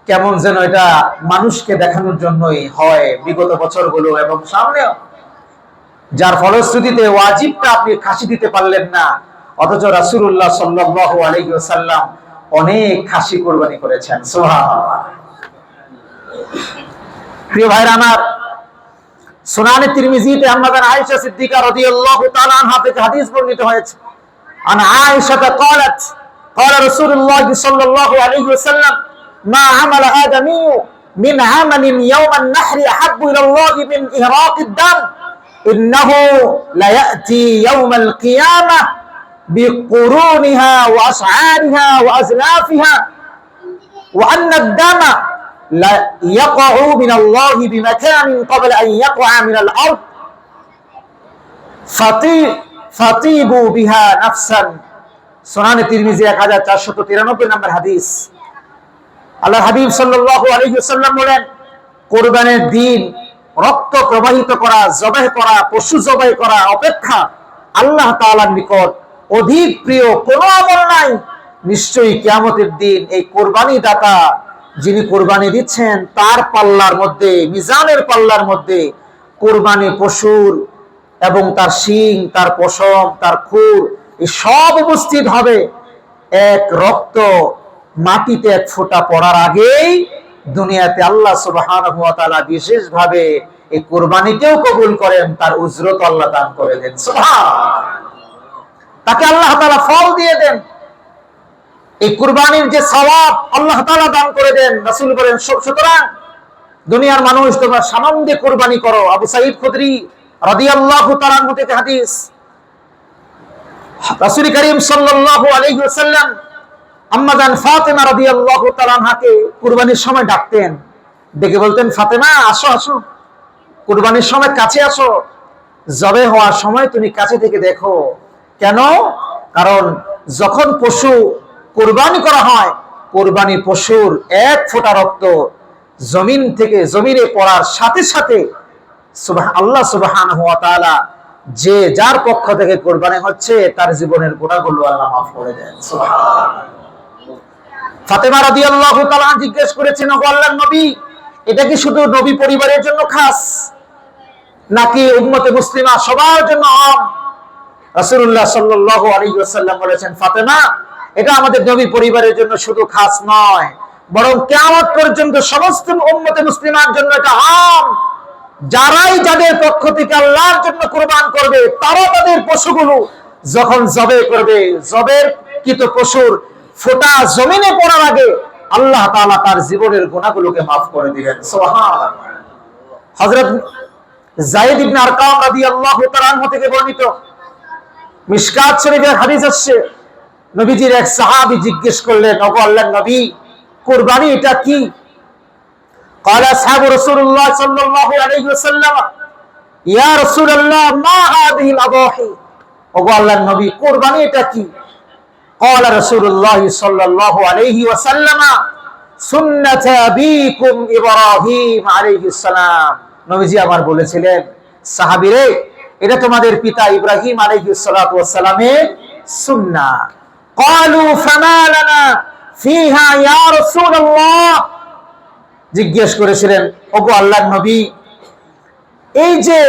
কেমন যেন এটা মানুষকে দেখানোর জন্যই হয় বিগত বছরগুলো এবং সামনেও, যার ফলশ্রুতিতে ওয়াজিবটা আপনি খাসি দিতে পারলেন না, অথচ রাসূলুল্লাহ সাল্লাল্লাহু আলাইহি ওয়াসাল্লাম অনেক খাসি কোরবানি করেছেন। সুবহানাল্লাহ। প্রিয় ভাইরা আমার, সুনানে তিরমিজিতে আম্মাজান আয়েশা সিদ্দিকা রাদিয়াল্লাহু তাআলা আনহা থেকে হাদিস বর্ণিত হয়েছে। আন আয়েশা قالت قال رسول الله صلى الله عليه وسلم ما عمل آدمي من عمل يوم النحر أحب إلى الله من إهراق الدم إنه ليأتي يوم القيامة بقرونها وأشعارها وأزلافها وأن الدم لا يقع من الله بمكان قبل أن يقع من الأرض فطيبوا بها نفسا। সুনানে তিরমিজি 1493 নম্বর হাদিস। আল্লাহর হাবিব সাল্লাল্লাহু আলাইহি ওয়াসাল্লাম বলেন, কুরবানের দিন রক্ত প্রবাহিত করা, জবাই করা, পশু জবাই করা অপেক্ষা আল্লাহ তাআলার নিকট অধিক প্রিয় কোনো আমল নাই। নিশ্চয়ই কিয়ামতের দিন এই কুরবানি দাতা যিনি কুরবানি দিচ্ছেন তার পাল্লার মধ্যে, মিজানের পাল্লার মধ্যে কুরবানি পশুর এবং তার শিং, তার পশম, তার খুর এই সব উপস্থিত হবে। এক রক্ত মাটিতে এক ফোঁটা পড়ার আগেই দুনিয়াতে আল্লাহ সুবহানাহু ওয়া তাআলা বিশেষভাবে এই কুরবানিকেও কবুল করেন, তার উজরত আল্লাহ দান করে দেন। সুবহানাল্লাহ। তাকে আল্লাহ তাআলা ফল দিয়ে দেন, এই কুরবানির যে সওয়াব আল্লাহ তাআলা দান করে দেন। রাসূল বলেন, সুতরাং দুনিয়ার মানুষ তোমরা সানন্দে কুরবানি করো। আবু সাঈদ খুদরি রাদিয়াল্লাহু তাআলা আনহু থেকে হাদিস, রাসূল করিম সাল্লাল্লাহু আলাইহি ওয়াসাল্লাম আম্মাজান ফাতেমা রাদিয়াল্লাহু তাআলা আনহাকে কুরবানির সময় ডাকতেন, ডেকে বলতেন, ফাতেমা আসো আসো, কুরবানির সময় কাছে আসো, জবে হওয়ার সময় তুমি কাছে থেকে দেখো। কেন? কারণ যখন পশু কুরবানি করা হয়, কুরবানি পশুর এক ফোঁটা রক্ত জমিন থেকে জমিনে পড়ার সাথে সাথে আল্লাহ সুবহানাহু ওয়া তাআলা যে যার পক্ষ থেকে কুরবানি হচ্ছে তার জীবনের গুনাহগুলো আল্লাহ মাফ করে দেন। সুবহানাল্লাহ। ফাতেমা রাদিয়াল্লাহু তাআলা জিজ্ঞেস করেছেন, ও আল্লাহর নবী, এটা কি শুধু নবী পরিবারের জন্য খাস নাকি উম্মতে মুসলিমা সবার জন্য আম? রাসূলুল্লাহ সাল্লাল্লাহু আলাইহি ওয়াসাল্লাম বলেছেন, ফাতেমা, এটা আমাদের নবী পরিবারের জন্য শুধু খাস নয়, বরং কিয়ামত পর্যন্ত সমস্ত উম্মতে মুসলিমার জন্য এটা আম। যারাই যাদের পক্ষ থেকে আল্লাহর জন্য কুরবান করবে তারা তাদের পশুগুলো যখন জবে করবে, জবের কৃত পশুর ফোঁটা জমিনে পড়ার আগে আল্লাহ তাআলা তার জীবনের গুনাহগুলোকে মাফ করে দিবেন। সুবহানাল্লাহ। হযরত যায়েদ ইবনে আরকাম রাদিয়াল্লাহু তাআলা আনহু থেকে বর্ণিত মিশকাত শরীফের হাদিস আসছে, নবীজির এক সাহাবী জিজ্ঞেস করলেন, ওগো আল্লাহর নবী, কুরবানি এটা কি? قال أصحاب رسول الله صلى الله عليه وسلم يا رسول الله ما هذه الأضاحي؟ ওগো আল্লাহর নবী, কুরবানি এটা কি? قال رسول الله صلى الله عليه وسلم سنة أبيكم إبراهيم عليه السلام। নবীজি আমার বলেছিলেন, সাহাবীরে, এটা তোমাদের পিতা ইব্রাহিম আলাইহিস সালাতু ওয়াস সালামের সুন্নাহ। قالوا فما لنا فيها يا رسول الله। জিজ্ঞেস করেছিলেন, ওগো আল্লাহর নবী, এই যে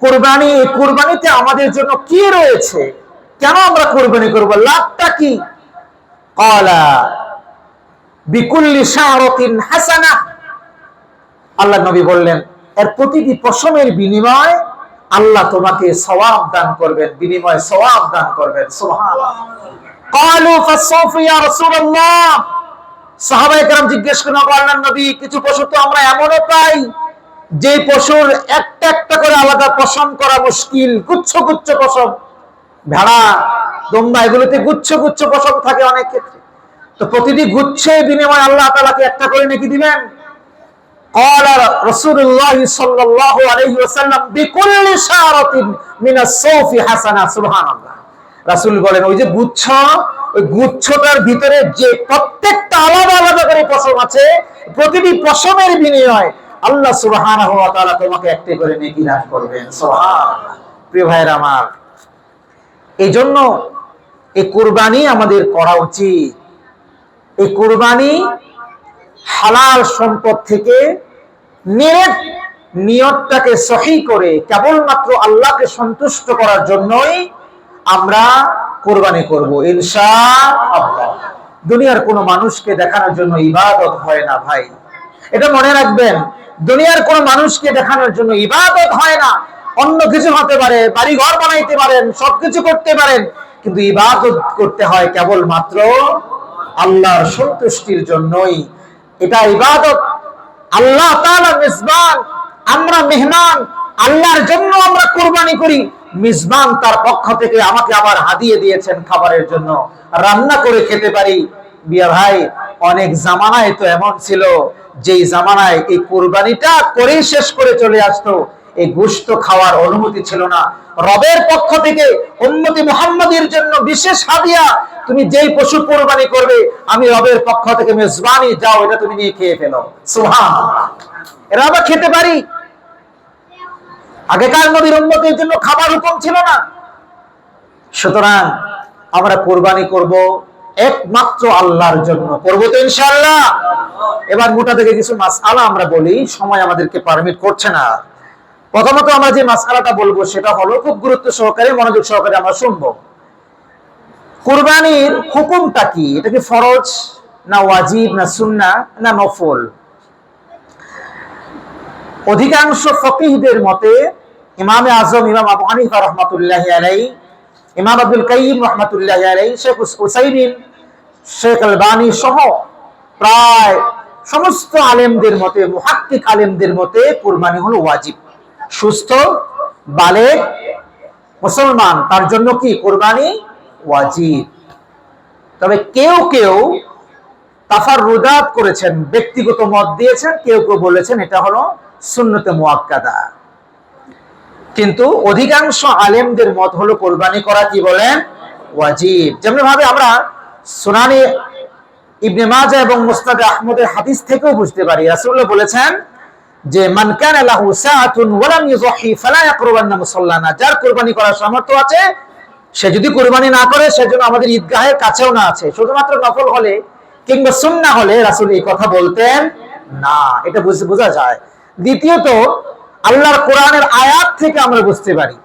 কুরবানি, এই কুরবানিতে আমাদের জন্য কি রয়েছে, কেন আমরা কুরবানি করব, লাভটা কি? ক্বালা বিকুল্লি শারাতিন হাসানাহ। আল্লাহর নবী বললেন, এর প্রতিটি পশমের বিনিময়ে আল্লাহ তোমাকে সওয়াব দান করবেন, বিনিময়ে সওয়াব দান করবেন। সুবহানাল্লাহ। ক্বালু ফাসাফি ইয়া রাসূলুল্লাহ। সাহাবায়ে কেরাম জিজ্ঞেস করেন, আল্লাহর নবী, কিছু পশু তো আমরা এমনও পাই যে পশুর একটা একটা করে আলাদা পশম করা মুশকিল, গুচ্ছ গুচ্ছ পশম, ভেড়া, দম্বা, এগুলোতে গুচ্ছ গুচ্ছ পশম থাকে অনেক ক্ষেত্রে। তো প্রতিটি গুচ্ছের বিনিময়ে আল্লাহ তাআলাকে একটা করে নেকি দিবেন। قال رسول الله صلى الله عليه وسلم بكل شعرة من الصوف حسنة সুবহানাল্লাহ। রাসূল বলেন ওই যে গুচ্ছ, ওই গুচ্ছটার ভিতরে যে প্রত্যেকটা আলাদা আলাদা করে পশম আছে, প্রতিটি পশমের বিনিময়ে আল্লাহ সুবহানাহু ওয়া তাআলা তোমাকে একটা করে নেকি দান করবেন। সুবহানাল্লাহ। প্রিয় ভাইরা আমার, এই জন্য এই কুরবানি আমাদের করা উচিত। এই কুরবানি হালাল সম্পদ থেকে নিয়তটাকে সহি করে কেবলমাত্র আল্লাহকে সন্তুষ্ট করার জন্যই আমরা কুরবানি করব ইনশাআল্লাহ। দুনিয়ার কোনো মানুষকে দেখানোর জন্য ইবাদত হয় না ভাই, এটা মনে রাখবেন। দুনিয়ার কোনো মানুষকে দেখানোর জন্য ইবাদত হয় না। অন্য কিছু হতে পারে, বাড়ি ঘর বানাইতে পারেন, সবকিছু করতে পারেন, কিন্তু ইবাদত করতে হয় কেবলমাত্র আল্লাহর সন্তুষ্টির জন্যই। এটা ইবাদত। আল্লাহ তাআলা মেজবান, আমরা মেহমান। আল্লাহর জন্য আমরা কুরবানি করি। মেজবান তার পক্ষ থেকে আমাকে আবার হাদিয়ে দিয়েছেন খাবারের জন্য, রান্না করে খেতে পারি। বিয়া ভাই, অনেক জামানায় তো এমন ছিল যেই জামানায় এই কুরবানিটা করেই শেষ করে চলে আসতো, এই গোশত খাওয়ার অনুমতি ছিল না। রবের পক্ষ থেকে উম্মতি মুহাম্মাদের জন্য বিশেষ হাদিয়া, তুমি যেই পশু কুরবানি করবে আমি রবের পক্ষ থেকে মেজবানি, যাও এটা তুমি নিয়ে খেয়ে ফেলো। সুবহানাল্লাহ। এরা আবার খেতে পারি। আগেকার নবীর উম্মতের জন্য খাবার হুকুম ছিল না। সুতরাং আমরা কুরবানি করব একমাত্র আল্লাহর জন্য, করব তো ইনশাআল্লাহ। এবার মোটা থেকে কিছু মাসআলা আমরা বলি, সময় আমাদেরকে পারমিট করছে না। প্রথমত আমরা যে মাসআলাটা বলবো সেটা হলো খুব গুরুত্ব সহকারে, মনোযোগ সহকারে আমরা শুনবো। কুরবানির হুকুমটা কি? এটা কি ফরজ না ওয়াজিব না সুন্নাহ না নফল? অধিকাংশ ফকিহদের মতে ইমামে আজম ইমাম আবু হানিফা রাহমাতুল্লাহি আলাইহি, ইমাম আব্দুল কাইয়িম রাহমাতুল্লাহি আলাইহি, শেখ উসাইমিন, শেখ আলবানী সহ প্রায় সমস্ত আলেমদের মতে, মুহাক্কিক আলেমদের মতে কুরবানি হলো ওয়াজিব। সুস্থ বালেগ মুসলমান তার জন্য কি কুরবানি ওয়াজিব। তবে কেউ কেউ তাফাররুদাত করেছেন, ব্যক্তিগত মত দিয়েছেন, কেউ কেউ বলেছেন এটা হলো সুন্নতে মুআক্কাদা। কিন্তু অধিকাংশ আলেমদের মত হলো কুরবানি করা কি বলেন ওয়াজিব। যেমন ভাবে আমরা সুনানে ইবনে মাজাহ এবং মুসনাদে আহমদের হাদিস থেকেও বুঝতে পারি, রাসূলুল্লাহ বলেছেন যে মান কানা লাহু সাআতুন ওয়া লাম ইযহি ফালা ইয়াকরুবান্না মুসাল্লানা, যার কুরবানি করার সামর্থ্য আছে সে যদি কুরবানি না করে সেজন্য আমাদের ঈদগাহের কাছেও না আছে। শুধুমাত্র নফল হলে কিংবা সুন্নাহ হলে রাসূল এই কথা বলতেন না, এটা বোঝা যায়। দ্বিতীয়ত আল্লাহর কোরআনের আয়াত থেকে আমরা বুঝতে পারি,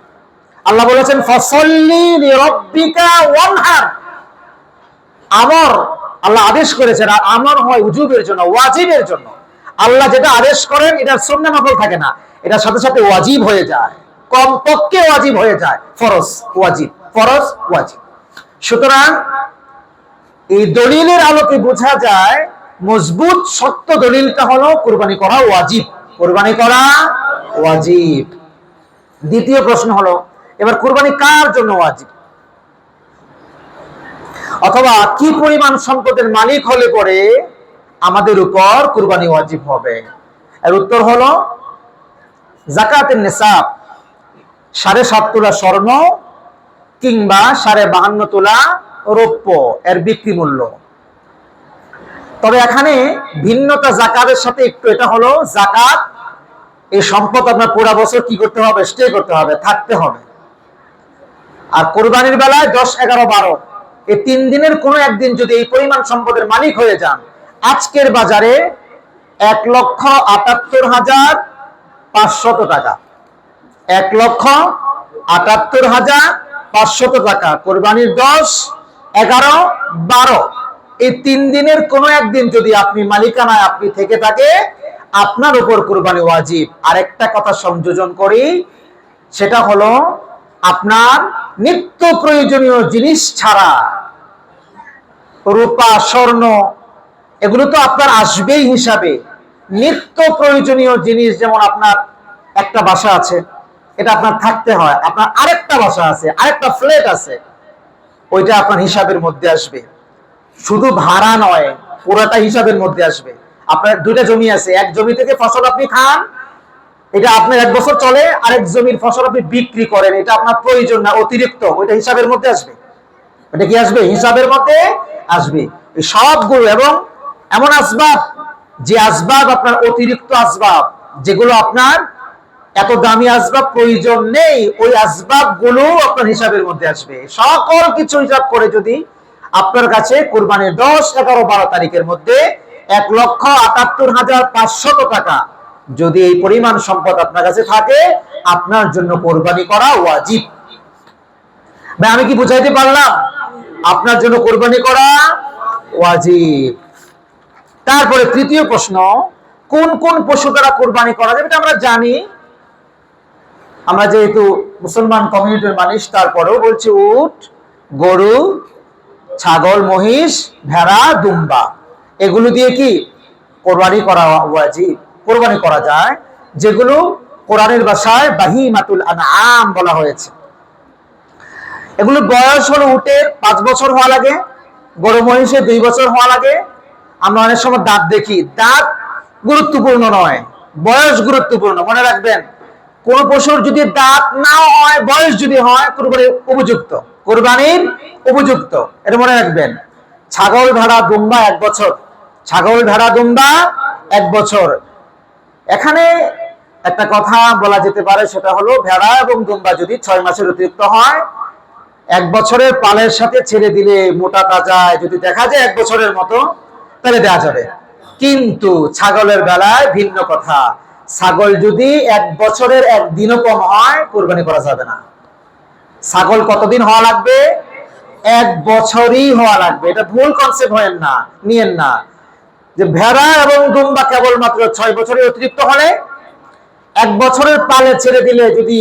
আল্লাহ বলেছেন ফাসাল্লি লিরাব্বিকা ওয়ানহার। আমর আল্লাহ আদেশ করেছেন, আর আমর হয় উজুবের জন্য, ওয়াজিবের জন্য। আল্লাহ যেটা আদেশ করেন এটা সুন্নাহ নফল থাকে না, এটার সাথে সাথে ওয়াজিব হয়ে যায়, কমপক্ষে ওয়াজিব হয়ে যায়। ফরজ ওয়াজিব, ফরজ ওয়াজিব। সুতরাং এই দলিলের আলোকে বোঝা যায় মজবুত শক্ত দলিলটা হলো কুরবানি করা ওয়াজিব, কুরবানি করা ওয়াজিব। দ্বিতীয় প্রশ্ন হলো এবার কুরবানি কার জন্য ওয়াজিব, অথবা কি পরিমাণ সম্পদের মালিক হলে পরে আমাদের উপর কুরবানি ওয়াজিব হবে? এর উত্তর হলো যাকাতের নিসাব 7.5 তোলা স্বর্ণ কিংবা 52.5 তোলা রৌপ্য এর বিক্রি মূল্য। তবে এখানে ভিন্নতা যাকাতের সাথে একটু, এটা হলো যাকাত এই সম্পদ আপনার পুরো বছর কি করতে হবে, স্টে করতে হবে, থাকতে হবে। আর কুরবানির বেলায় 10, 11, 12 এই 3 দিনের কোনো একদিন যদি এই পরিমাণ সম্পদের মালিক হয়ে যান, আজকের বাজারে 1,78,500 টাকা, 1,78,500 টাকা কুরবানির 10, 11, 12 এই 3 দিনের কোনো একদিন যদি আপনি মালিকানায় আপনি থেকে থাকে, আপনার উপর কুরবানি ওয়াজিব। আরেকটা কথা সংযোজন করি, সেটা হলো আপনার নিত্য প্রয়োজনীয় জিনিস ছাড়া, রূপা স্বর্ণ এগুলো তো আপনার আসবেই হিসাবে। নিত্য প্রয়োজনীয় জিনিস, যেমন আপনার একটা বাসা আছে, এটা আপনার থাকতে হয়, আপনার আরেকটা বাসা আছে, আরেকটা ফ্ল্যাট আছে, ওইটা আপনার হিসাবের মধ্যে আসবে। শুধু ভাড়া নয়, পুরোটা হিসাবের মধ্যে আসবে। আপনার দুইটা জমি আছে, এক জমি থেকে ফসল আপনি খান, এটা আপনার 1 বছর চলে, আরেক জমির ফসল আপনি বিক্রি করেন, এটা আপনার প্রয়োজন না, অতিরিক্ত, ওইটা হিসাবের মধ্যে আসবে। এটা কি আসবে? হিসাবের মধ্যে আসবে। এই সবগুলো এবং এমন আসবাব, যে আসবাব আপনার অতিরিক্ত আসবাব, যেগুলো আপনার এত দামি আসবাব প্রয়োজন নেই, ওই আসবাব গুলো আপনার হিসাবের মধ্যে আসবে। সকল কিছু হিসাব করে যদি আপনার কাছে কুরবানির 10, 11, 12 তারিখের মধ্যে 1,78,500 টাকা যদি এই পরিমাণ সম্পদ আপনার কাছে থাকে, আপনার জন্য কোরবানি করা ওয়াজিব। ভাই আমি কি বুঝাইতে পারলাম? আপনার জন্য কোরবানি করা ওয়াজিব। তারপরে তৃতীয় প্রশ্ন, কোন কোন পশু দ্বারা কোরবানি করা যাবে? এটা আমরা জানি, আমরা যেহেতু মুসলমান কমিউনিটির মানুষ, তারপরেও বলছি উট, গরু, ছাগল, মহিষ, ভেড়া, দুম্বা, এগুলো দিয়ে কি কোরবানি করা ওয়াজিব, কোরবানি করা যায়, যেগুলো কোরআনের ভাষায় বাহিমাতুল আনআম বলা হয়েছে। এগুলো বয়স হলো উটের 5 বছর হওয়া লাগে, গরু মহিষের 2 বছর হওয়া লাগে। আমরা অনেক সময় দাঁত দেখি, দাঁত গুরুত্বপূর্ণ নয়, বয়স গুরুত্বপূর্ণ। মনে রাখবেন, কোন পশুর যদি দাঁত না হয়, বয়স যদি হয়, কোরবানির উপযুক্ত, কোরবানির উপযুক্ত, এটা মনে রাখবেন। ছাগল, ভেড়া, দুম্বা 1 বছর, ছাগল, ভেড়া, দুম্বা 1 বছর। এখানে একটা কথা বলা যেতে পারে, সেটা হলো ভেড়া এবং দুম্বা যদি 6 মাসের অতিরিক্ত হয়, 1 বছরের পালের সাথে ছেড়ে দিলে মোটা তাজায় যদি দেখা যায় 1 বছরের মতো, তাহলে দেওয়া যাবে। কিন্তু ছাগলের বেলায় ভিন্ন কথা, ছাগল যদি 1 বছরের 1 দিনও কম হয়, কোরবানি করা যাবে না। ছাগল কতদিন হওয়া লাগবে? 1 বছরই হওয়া লাগবে। এটা ভুল কনসেপ্ট হয়েন না, নিয়েন না যে ভেড়া এবং দুম্বা কেবলমাত্র 6 বছরের অতিরিক্ত হলে, 1 বছরের পালে ছেড়ে দিলে যদি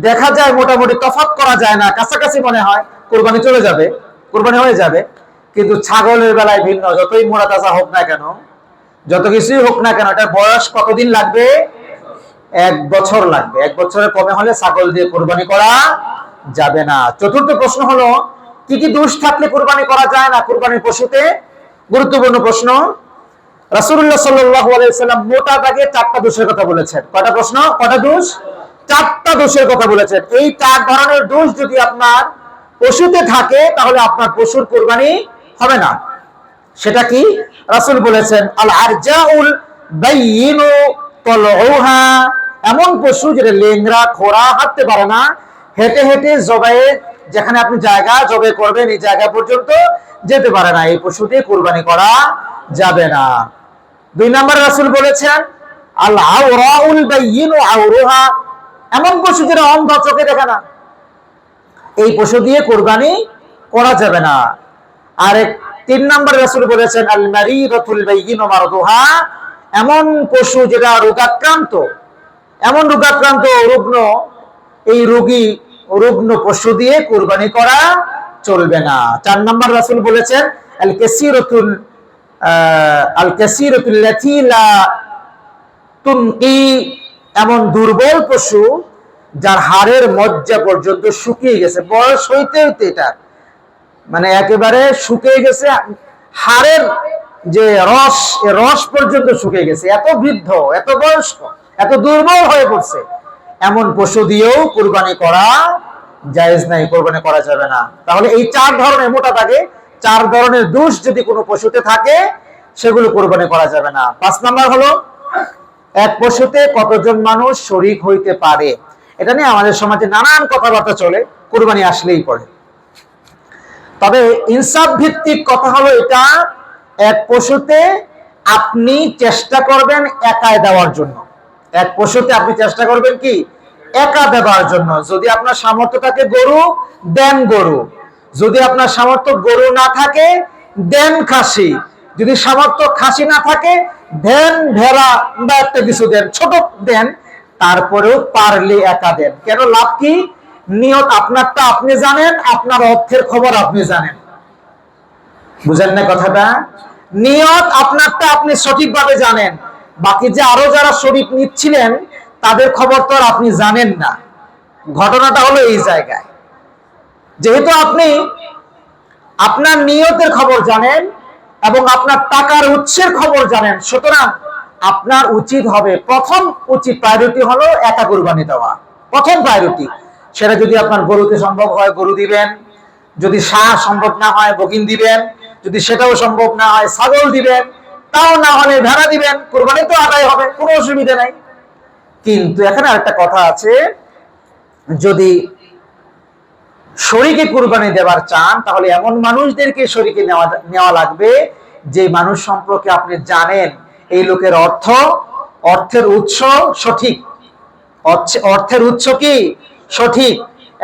দেখা যায় মোটামুটি তফাৎ করা যায় না, কাছাকাছি মনে হয়, কোরবানি চলে যাবে, কোরবানি হয়ে যাবে। কিন্তু ছাগলের বেলায় ভিন্ন, যতই মোটা তাজা হোক না কেন, যত কিছুই হোক না কেন, এটা বয়স কতদিন লাগবে? 1 বছর লাগবে। 1 বছরের কমে হলে ছাগল দিয়ে কোরবানি করা যাবে না। চতুর্থ প্রশ্ন হলো, কি কি দোষ থাকলে কোরবানি করা যায় না কোরবানির পশুতে? গুরুত্বপূর্ণ প্রশ্ন। রাসূলুল্লাহ সাল্লাল্লাহু আলাইহি ওয়াসাল্লাম মোটা দাগে 4টা দোষের কথা বলেছেন। কয়টা প্রশ্ন? কয়টা দোষ? 4টা দোষের কথা বলেছেন। এই 4 ধরনের দোষ যদি আপনার পশুতে থাকে, তাহলে আপনার পশুর কোরবানি হবে না। সেটা কি? রাসূল বলেছেন, আল আরজাউল বাইয়িনু তালউহা, এমন পশু যেটা লেংরা, খোরা, হাঁটতে পারে না, হেঁটে হেঁটে জবাই, যেখানে আপনি জায়গা জবাই করবেন এই জায়গা পর্যন্ত যেতে পারে না, এই পশু দিয়ে কোরবানি করা যাবে না। 2 নম্বর রাসূল বলেছেন, আল আওরাউল বাইয়িনু আওরুহা, এমন পশু যেটা অন্ধ, চোখে দেখে না, এই পশু দিয়ে কোরবানি করা যাবে না। আর 3 নম্বর রাসূল বলেছেন, আল মারিদাতুল বাইয়িনু মারদুহা, এমন পশু যেটা রোগাক্রান্ত, এমন রোগাক্রান্ত, রুগ্ন, এই রুগ্ন পশু দিয়ে কোরবানি করা চলবে না। 4 নম্বর রাসূল বলেছেন, আল কাসীরাতুল লাতী লা তুনকি, এমন দুর্বল পশু যার হাড়ের মজ্জা পর্যন্ত শুকিয়ে গেছে, বয়স হইতে হইতে এটা মানে একেবারে শুকিয়ে গেছে, হাড়ের যে রস, এ রস পর্যন্ত শুকিয়ে গেছে, এত বৃদ্ধ, এত বয়স্ক, এত দুর্বল হয়ে পড়ছে, এমন পশু দিয়েও কোরবানি করা জায়েজ নাই, কোরবানি করা যাবে না। তাহলে এই 4 ধরনের, মোটা দাগে 4 ধরনের দোষ যদি কোনো পশুতে থাকে, সেগুলো কোরবানি করা যাবে না। 5 নাম্বার হলো, এক পশুতে কতজন মানুষ শরীক হইতে পারে? এটা নিয়ে আমাদের সমাজে নানান কথাবার্তা চলে, কোরবানি আসলেই পড়ে। তবে ইনসাফ ভিত্তিক কথা হলো এটা, এক পশুতে আপনি চেষ্টা করবেন একাই দেওয়ার জন্য, এক পশুতে আপনি চেষ্টা করবেন কি একা দেওয়ার জন্য। যদি আপনার সামর্থ্য থাকে গরু, দেন গরু। যদি আপনার সামর্থ্য গরু না থাকে, দেন খাসি। যদি সামর্থ্য খাসি না থাকে, দেন ভেড়া বা একটা কিছু দেন, ছোট দেন, তারপরেও পারলে একা দেন। কেন? লাভ কি? নিয়ত আপনারটা আপনি জানেন, আপনার অর্থের খবর আপনি জানেন। বুঝেন না কথাটা? নিয়ত আপনারটা আপনি সঠিকভাবে জানেন, বাকি যে আরো যারা শরীক নিচ্ছিলেন তাদের খবর তো আর আপনি জানেন না। ঘটনাটা হলো এই জায়গায়, যেহেতু আপনি আপনার নিয়তের খবর জানেন এবং আপনার টাকার উৎসের খবর জানেন। সুতরাং আপনার উচিত হবে, প্রথম উচিত প্রায়োরিটি হলো একা কুরবানি দেওয়া, প্রথম প্রায়োরিটি। সেটা যদি আপনার গরুতে সম্ভব হয় গরু দিবেন, যদি ষাঁড় সম্ভব না হয় বগিন দিবেন, যদি সেটাও সম্ভব না হয় ছাগল দিবেন, তাও না হলে ভেড়া দিবেন, কুরবানি তো আদায় হবে, কোনো অসুবিধা নাই। কিন্তু এখানে আরেকটা কথা আছে, যদি শরীকে কুরবানি দেওয়ার চান তাহলে এমন মানুষদেরকে শরীকে নেওয়া লাগবে যে মানুষ সম্পর্কে আপনি জানেন এই লোকের অর্থের উৎস সঠিক, অর্থের উৎস কি সঠিক,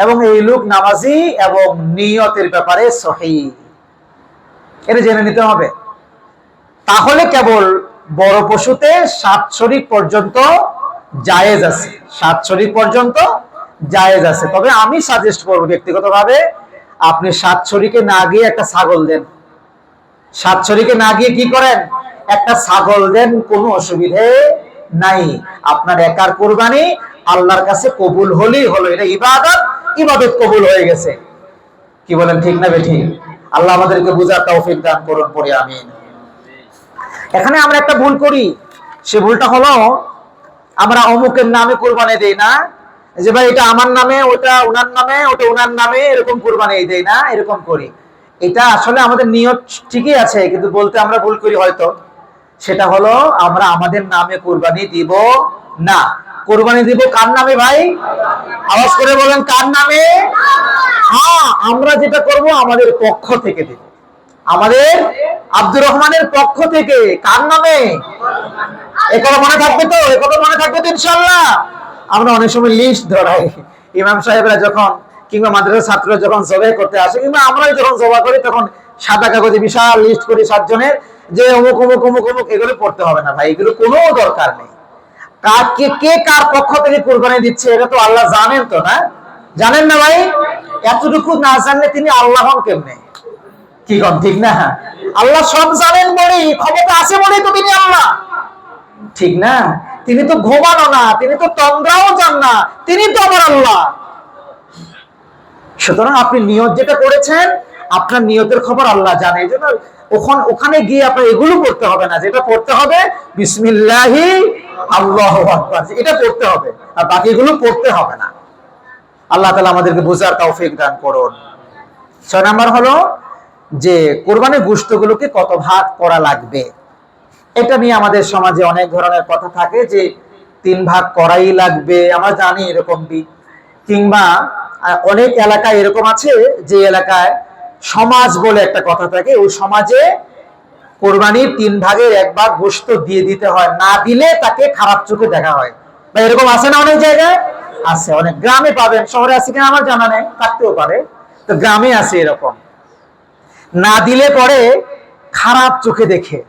এবং এই লোক নামাজি এবং নিয়তের ব্যাপারে সহিহ, এটা জেনে নিতে হবে। তাহলে কেবল বড় পশুতে 7 শরীক পর্যন্ত জায়েজ আছে, 7 শরীক পর্যন্ত জায়েজ আছে। তবে আমি সাজেস্ট করব ব্যক্তিগতভাবে, আপনি 7 শরীকে না গিয়ে একটা ছাগল দেন, 7 শরীকে না গিয়ে কি করেন, একটা ছাগল দেন, কোনো অসুবিধে নাই। আপনার একার কুরবানি আল্লাহর কাছে কবুল হলেই হলো, এটা ইবাদত কবুল হয়ে গেছে। কি বলেন, ঠিক না বেঠিক? আল্লাহ আমাদেরকে বুঝার তৌফিক দান করুন, পড়ি আমিন। এখানে আমরা একটা ভুল করি, সে ভুলটা হলো আমরা অমুকের নামে কুরবানি দেই না, যে ভাই এটা আমার নামে, ওটা ওনার নামে, ওটা ওনার নামে, এরকম কুরবানি দেই না, এরকম করি। এটা আসলে আমাদের নিয়ত ঠিকই আছে, কিন্তু বলতে আমরা ভুল করি হয়তো। সেটা হলো আমরা আমাদের নামে কুরবানি দিব না, কুরবানি দিব কার নামে ভাই? আওয়াজ করে বলেন, কার নামে? হ্যাঁ, আমরা যেটা করব আমাদের পক্ষ থেকে দিব, আমাদের আব্দুর রহমানের পক্ষ থেকে। কার নামে? একথা মনে থাকবে তো? একথা মনে থাকবে তো ইনশাআল্লাহ? আমরা অনেক সময় লিস্ট ধরাই, ইমাম সাহেবরা যখন কিংবা মাদ্রাসার ছাত্ররা যখন জবাই করতে আসে, কিংবা আমরাই যখন জবাই করি, তখন সাদা কাগজে বিশাল লিস্ট করি 7 জনের, যে অমুক অমুক অমুক অমুক। এগুলো পড়তে হবে না ভাই, এগুলো কোনো দরকার নেই। কে কার পক্ষ থেকে কুরবানি দিচ্ছে এটা তো আল্লাহ জানেন, তো না জানেন না ভাই? এতটুকু না জানলে তিনি আল্লাহ হন কেমনে? কি কন, ঠিক না? আল্লাহ সব জানেন বলেই, ক্ষমতা আছে বলেই তো তিনি আল্লাহ, ঠিক না? তিনি তো ঘুমানো না, তিনি তো তন্দ্রাও যান না, তিনি তো আমার আল্লাহ। সুতরাং আপনি নিয়ত যেটা করেছেন, আপনার নিয়তের খবর আল্লাহ জানে। এই জন্য ওখানে গিয়ে আপনার এগুলো পড়তে হবে না, যেটা পড়তে হবে বিসমিল্লাহি আল্লাহু আকবার, এটা পড়তে হবে, আর বাকিগুলো পড়তে হবে না। আল্লাহ তাআলা আমাদেরকে বুঝার তৌফিক দান করুন। 6 নাম্বার হলো যে কোরবানির গোশতগুলোকে কত ভাগ করা লাগবে। এটা নিয়ে আমাদের সমাজে অনেক ধরনের কথা থাকে, যে 3 ভাগ করাই লাগবে, আমরা জানি এরকম দিক। কিংবা অনেক এলাকায় এরকম আছে যে এলাকায় সমাজ বলে একটা কথা থাকে, ওই সমাজে কোরবানির 3 ভাগের 1 ভাগ গোশত দিয়ে দিতে হয়, না দিলে তাকে খারাপ চোখে দেখা হয়। বা এরকম আছে না? অনেক জায়গায় আছে, অনেক গ্রামে পাবেন, শহরে আছে কিনা আমার জানা নেই, থাকতেও পারে, তো গ্রামে আছে এরকম। না দিলে পরে খারাপ চোখে দেখে,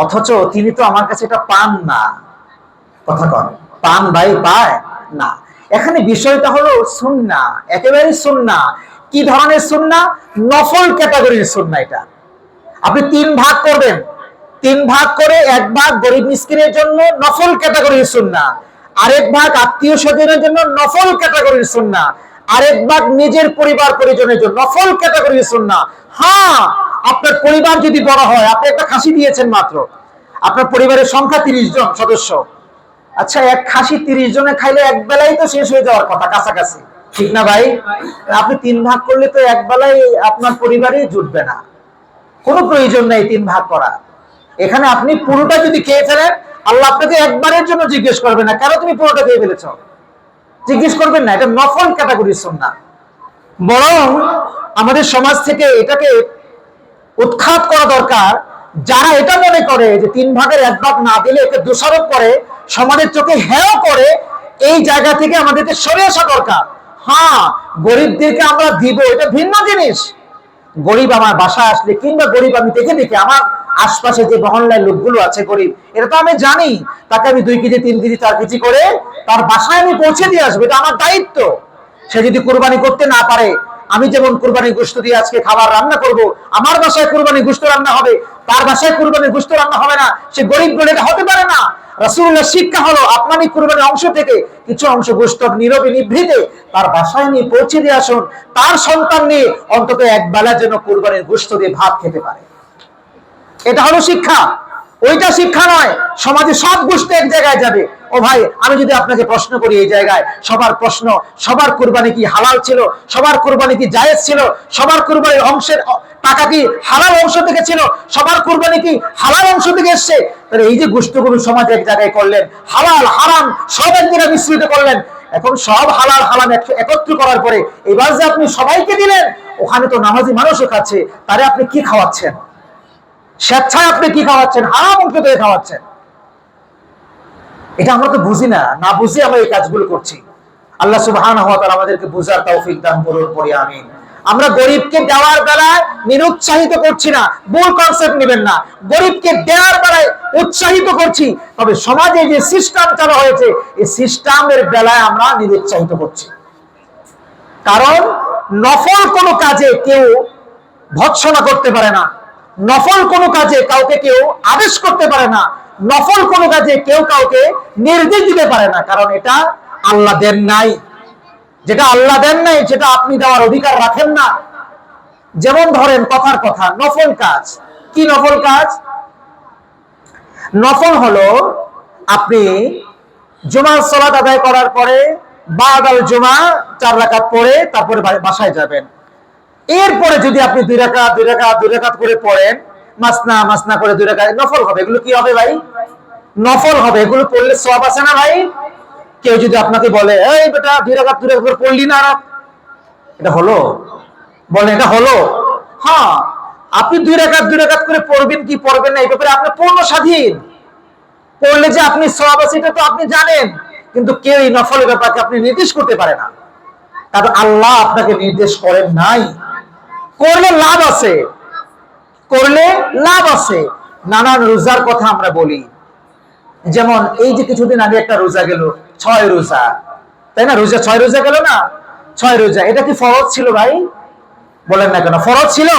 অথচ তিনি তো আমার কাছে এটা পান না। কথা কন, পান ভাই, পায় না। এখানে বিষয়টা হলো সুন্নাহ, একেবারে সুন্নাহ। কি ধরনের সুন্নাহ? নফল ক্যাটাগরির সুন্নাহ। এটা আপনি 3 ভাগ করবেন, 3 ভাগ করে 1 ভাগ গরিব মিসকিনের জন্য নফল ক্যাটাগরির সুন্নাহ, আরেক ভাগ আত্মীয় স্বজনের জন্য নফল ক্যাটাগরির সুন্নাহ, আরেক ভাগ নিজের পরিবার পরিজনের জন্য নফল ক্যাটাগরির সুন্নাহ। হ্যাঁ, আপনার পরিবার যদি বড় হয়, আপনি একটা খাসি দিয়েছেন মাত্র, আপনার পরিবারের সংখ্যা 30 জন সদস্য, আচ্ছা, এক খাসি 30 জনে খাইলে এক বেলায় তো শেষ হয়ে যাওয়ার কথা, কাছাকাছি, ঠিক না ভাই? আপনি 3 ভাগ করলে তো এক বেলায় আপনার পরিবারই জুটবে না, কোনো প্রয়োজন নেই 3 ভাগ করা। এখানে আপনি পুরোটা যদি খেয়ে ফেলেন, আল্লাহ আপনাকে একবারের জন্য জিজ্ঞেস করবে না কেন তুমি পুরোটা খেয়ে ফেলেছ, জিজ্ঞেস করবেন না। এটা নফল ক্যাটাগরির সুন্নাহ। বরং আমাদের সমাজ থেকে এটাকে উৎখাত করা দরকার। যারা এটা মনে করে যে 3 ভাগের 1 ভাগ না দিলে একে দোষারোপ করে, সমাজের চোখে হেয় করে, এই জায়গা থেকে আমাদেরকে সরে আসা দরকার। হ্যাঁ, গরিবদেরকে আমরা দিব, এটা ভিন্ন জিনিস। গরিব আমার বাসায় আসলে, কিংবা গরিব আমি দেখে আমার আশপাশে যে মহল্লায় লোকগুলো আছে গরিব, এটা তো আমি জানি, তাকে আমি 2 কেজি 3 কেজি 4 কেজি করে তার বাসায় আমি পৌঁছে দিয়ে আসবো, এটা আমার দায়িত্ব। সে যদি কুরবানি করতে না পারে, আমি যেমন কুরবানি গোশত দিয়ে আজকে খাবার রান্না করব, আমার বাসায় কুরবানি গোশত রান্না হবে, তার বাসায় কুরবানি গোশত রান্না হবে না, সে গরিব বলে হতে পারে না। রাসূলুল্লাহ শিক্ষা হলো আপনার এই কুরবানির অংশ থেকে কিছু অংশ গোশত নীরবে নিভৃতে তার বাসায় নিয়ে পৌঁছে দিয়ে আসুন, তার সন্তান নিয়ে অন্তত এক বেলা যেন কুরবানির গোশত দিয়ে ভাত খেতে পারে। এটা হলো শিক্ষা। ওইটা শিক্ষা নয় সমাজে সব গোশত এক জায়গায় যাবে। ও ভাই, আমি যদি আপনাকে প্রশ্ন করি, এই জায়গায় সবার প্রশ্ন, সবার কুরবানি কি হালাল ছিল, সবার কুরবানি কি জায়েজ ছিল, সবার কুরবানির অংশের টাকা কি হালাল অংশ থেকে ছিল, সবার কুরবানি কি হালাল অংশ থেকে এসছে, তাহলে এই যে গোশতগুলো সমাজ এক জায়গায় করলেন, হালাল হারাম সব এক জায়গায় মিশ্রিত করলেন, এখন সব হালাল হারাম একত্র করার পরে এবার যে আপনি সবাইকে দিলেন, ওখানে তো নামাজি মানুষও খাচ্ছে, তারে আপনি কি খাওয়াচ্ছেন? স্বেচ্ছায় আপনি কি খাওয়াচ্ছেন? হারাম অংশ থেকে খাওয়াচ্ছেন। এটা আমরা তো বুঝি না, না বুঝে আমরা এই কাজগুলো করছি। আল্লাহ সুবহানাহু ওয়া তাআলা আমাদেরকে বুঝার তৌফিক দান করুন, পড়ি আমিন। আমরা গরিবকে দেওয়ার বেলায় নিরুৎসাহিত করছি না, ভুল কনসেপ্ট নেবেন না। গরিবকে দেওয়ার বেলায় উৎসাহিত করছি, তবে সমাজে যে সিস্টেম চালু হয়েছে এই সিস্টেমের বেলায় আমরা নিরুৎসাহিত করছি। কারণ নফল কোনো কাজে কেউ ভৎসনা করতে পারে না, নফল কোনো কাজে কাউকে কেউ আদেশ করতে পারে না, নফল কোনো কাজে কেউ কাউকে নির্দেশ দিতে পারে না, কারণ এটা আল্লাহ দেন নাই। যেটা আল্লাহ দেন নাই সেটা আপনি দেওয়ার অধিকার রাখেন না। যেমন ধরেন, কথার কথা, নফল কাজ কি? নফল কাজ, নফল হলো আপনি জুমার সালাত আদায় করার পরে বাদাল জুমা 4 রাকাত পড়ে তারপরে বাসায় যাবেন। এরপরে যদি আপনি 2 রাকাত 2 রাকাত 2 রাকাত করে পড়েন, মাসনা মাসনা করে 2 রাকাত, নফল হবে। এগুলো কি হবে ভাই? নফল হবে। এগুলো পড়লে সওয়াব আছে না ভাই? কেউ যদি আপনাকে বলে, এই বেটা 2 রাকাত 2 রাকাত করে পড়লি না, এটা হলো? বলেন এটা হলো? হ্যাঁ, আপনি 2 রাকাত 2 রাকাত করে পড়বেন কি পড়বেন না এই ব্যাপারে আপনার পূর্ণ স্বাধীন। পড়লে যে আপনি সওয়াব আছে এটা তো আপনি জানেন, কিন্তু কেউ এই নফলের ব্যাপারকে আপনি নির্দেশ করতে পারে না, কারণ আল্লাহ আপনাকে নির্দেশ করেন নাই। করলে লাভ আছে, করলে লাভ আছে। নানান রোজার কথা আমরা বলি, যেমন এই যে কিছুদিন আগে একটা রোজা গেল, 6 রোজা, তাই না? রোজা 6 রোজা গেল না? 6 রোজা, এটা কি ফরজ ছিল ভাই? বলেন না কেন? ফরজ ছিল,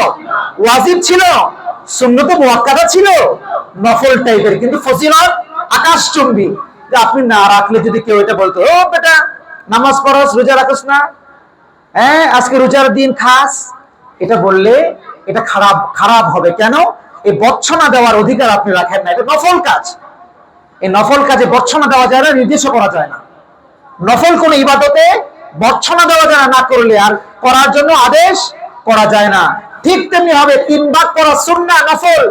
ওয়াজিব ছিল, সুন্নত মুআক্কাদা ছিল, নফল টাইপের, কিন্তু ফজিলত আকাশচুম্বী। যে আপনি না রাখলে যদি কেউ এটা বলতো, ও বেটা নামাজ পড়স, রোজা রাখস না, হ্যাঁ আজকে রোজার দিন খাস, এটা বললে এটা খারাপ খারাপ হবে। কেন? এই বর্ছনা দেওয়ার অধিকার আপনি রাখেন না, এটা নফল কাজ। এই নফল কাজে বর্ছনা দেওয়া যায় না, নির্দেশ করা যায় না। নফল কোন ইবাদতে বর্ছনা দেওয়া যায় না, না করলে আর করার জন্য আদেশ করা যায় না। ঠিক তেমনি হবে 3 ভাগ করা সুন্নাহ নফল,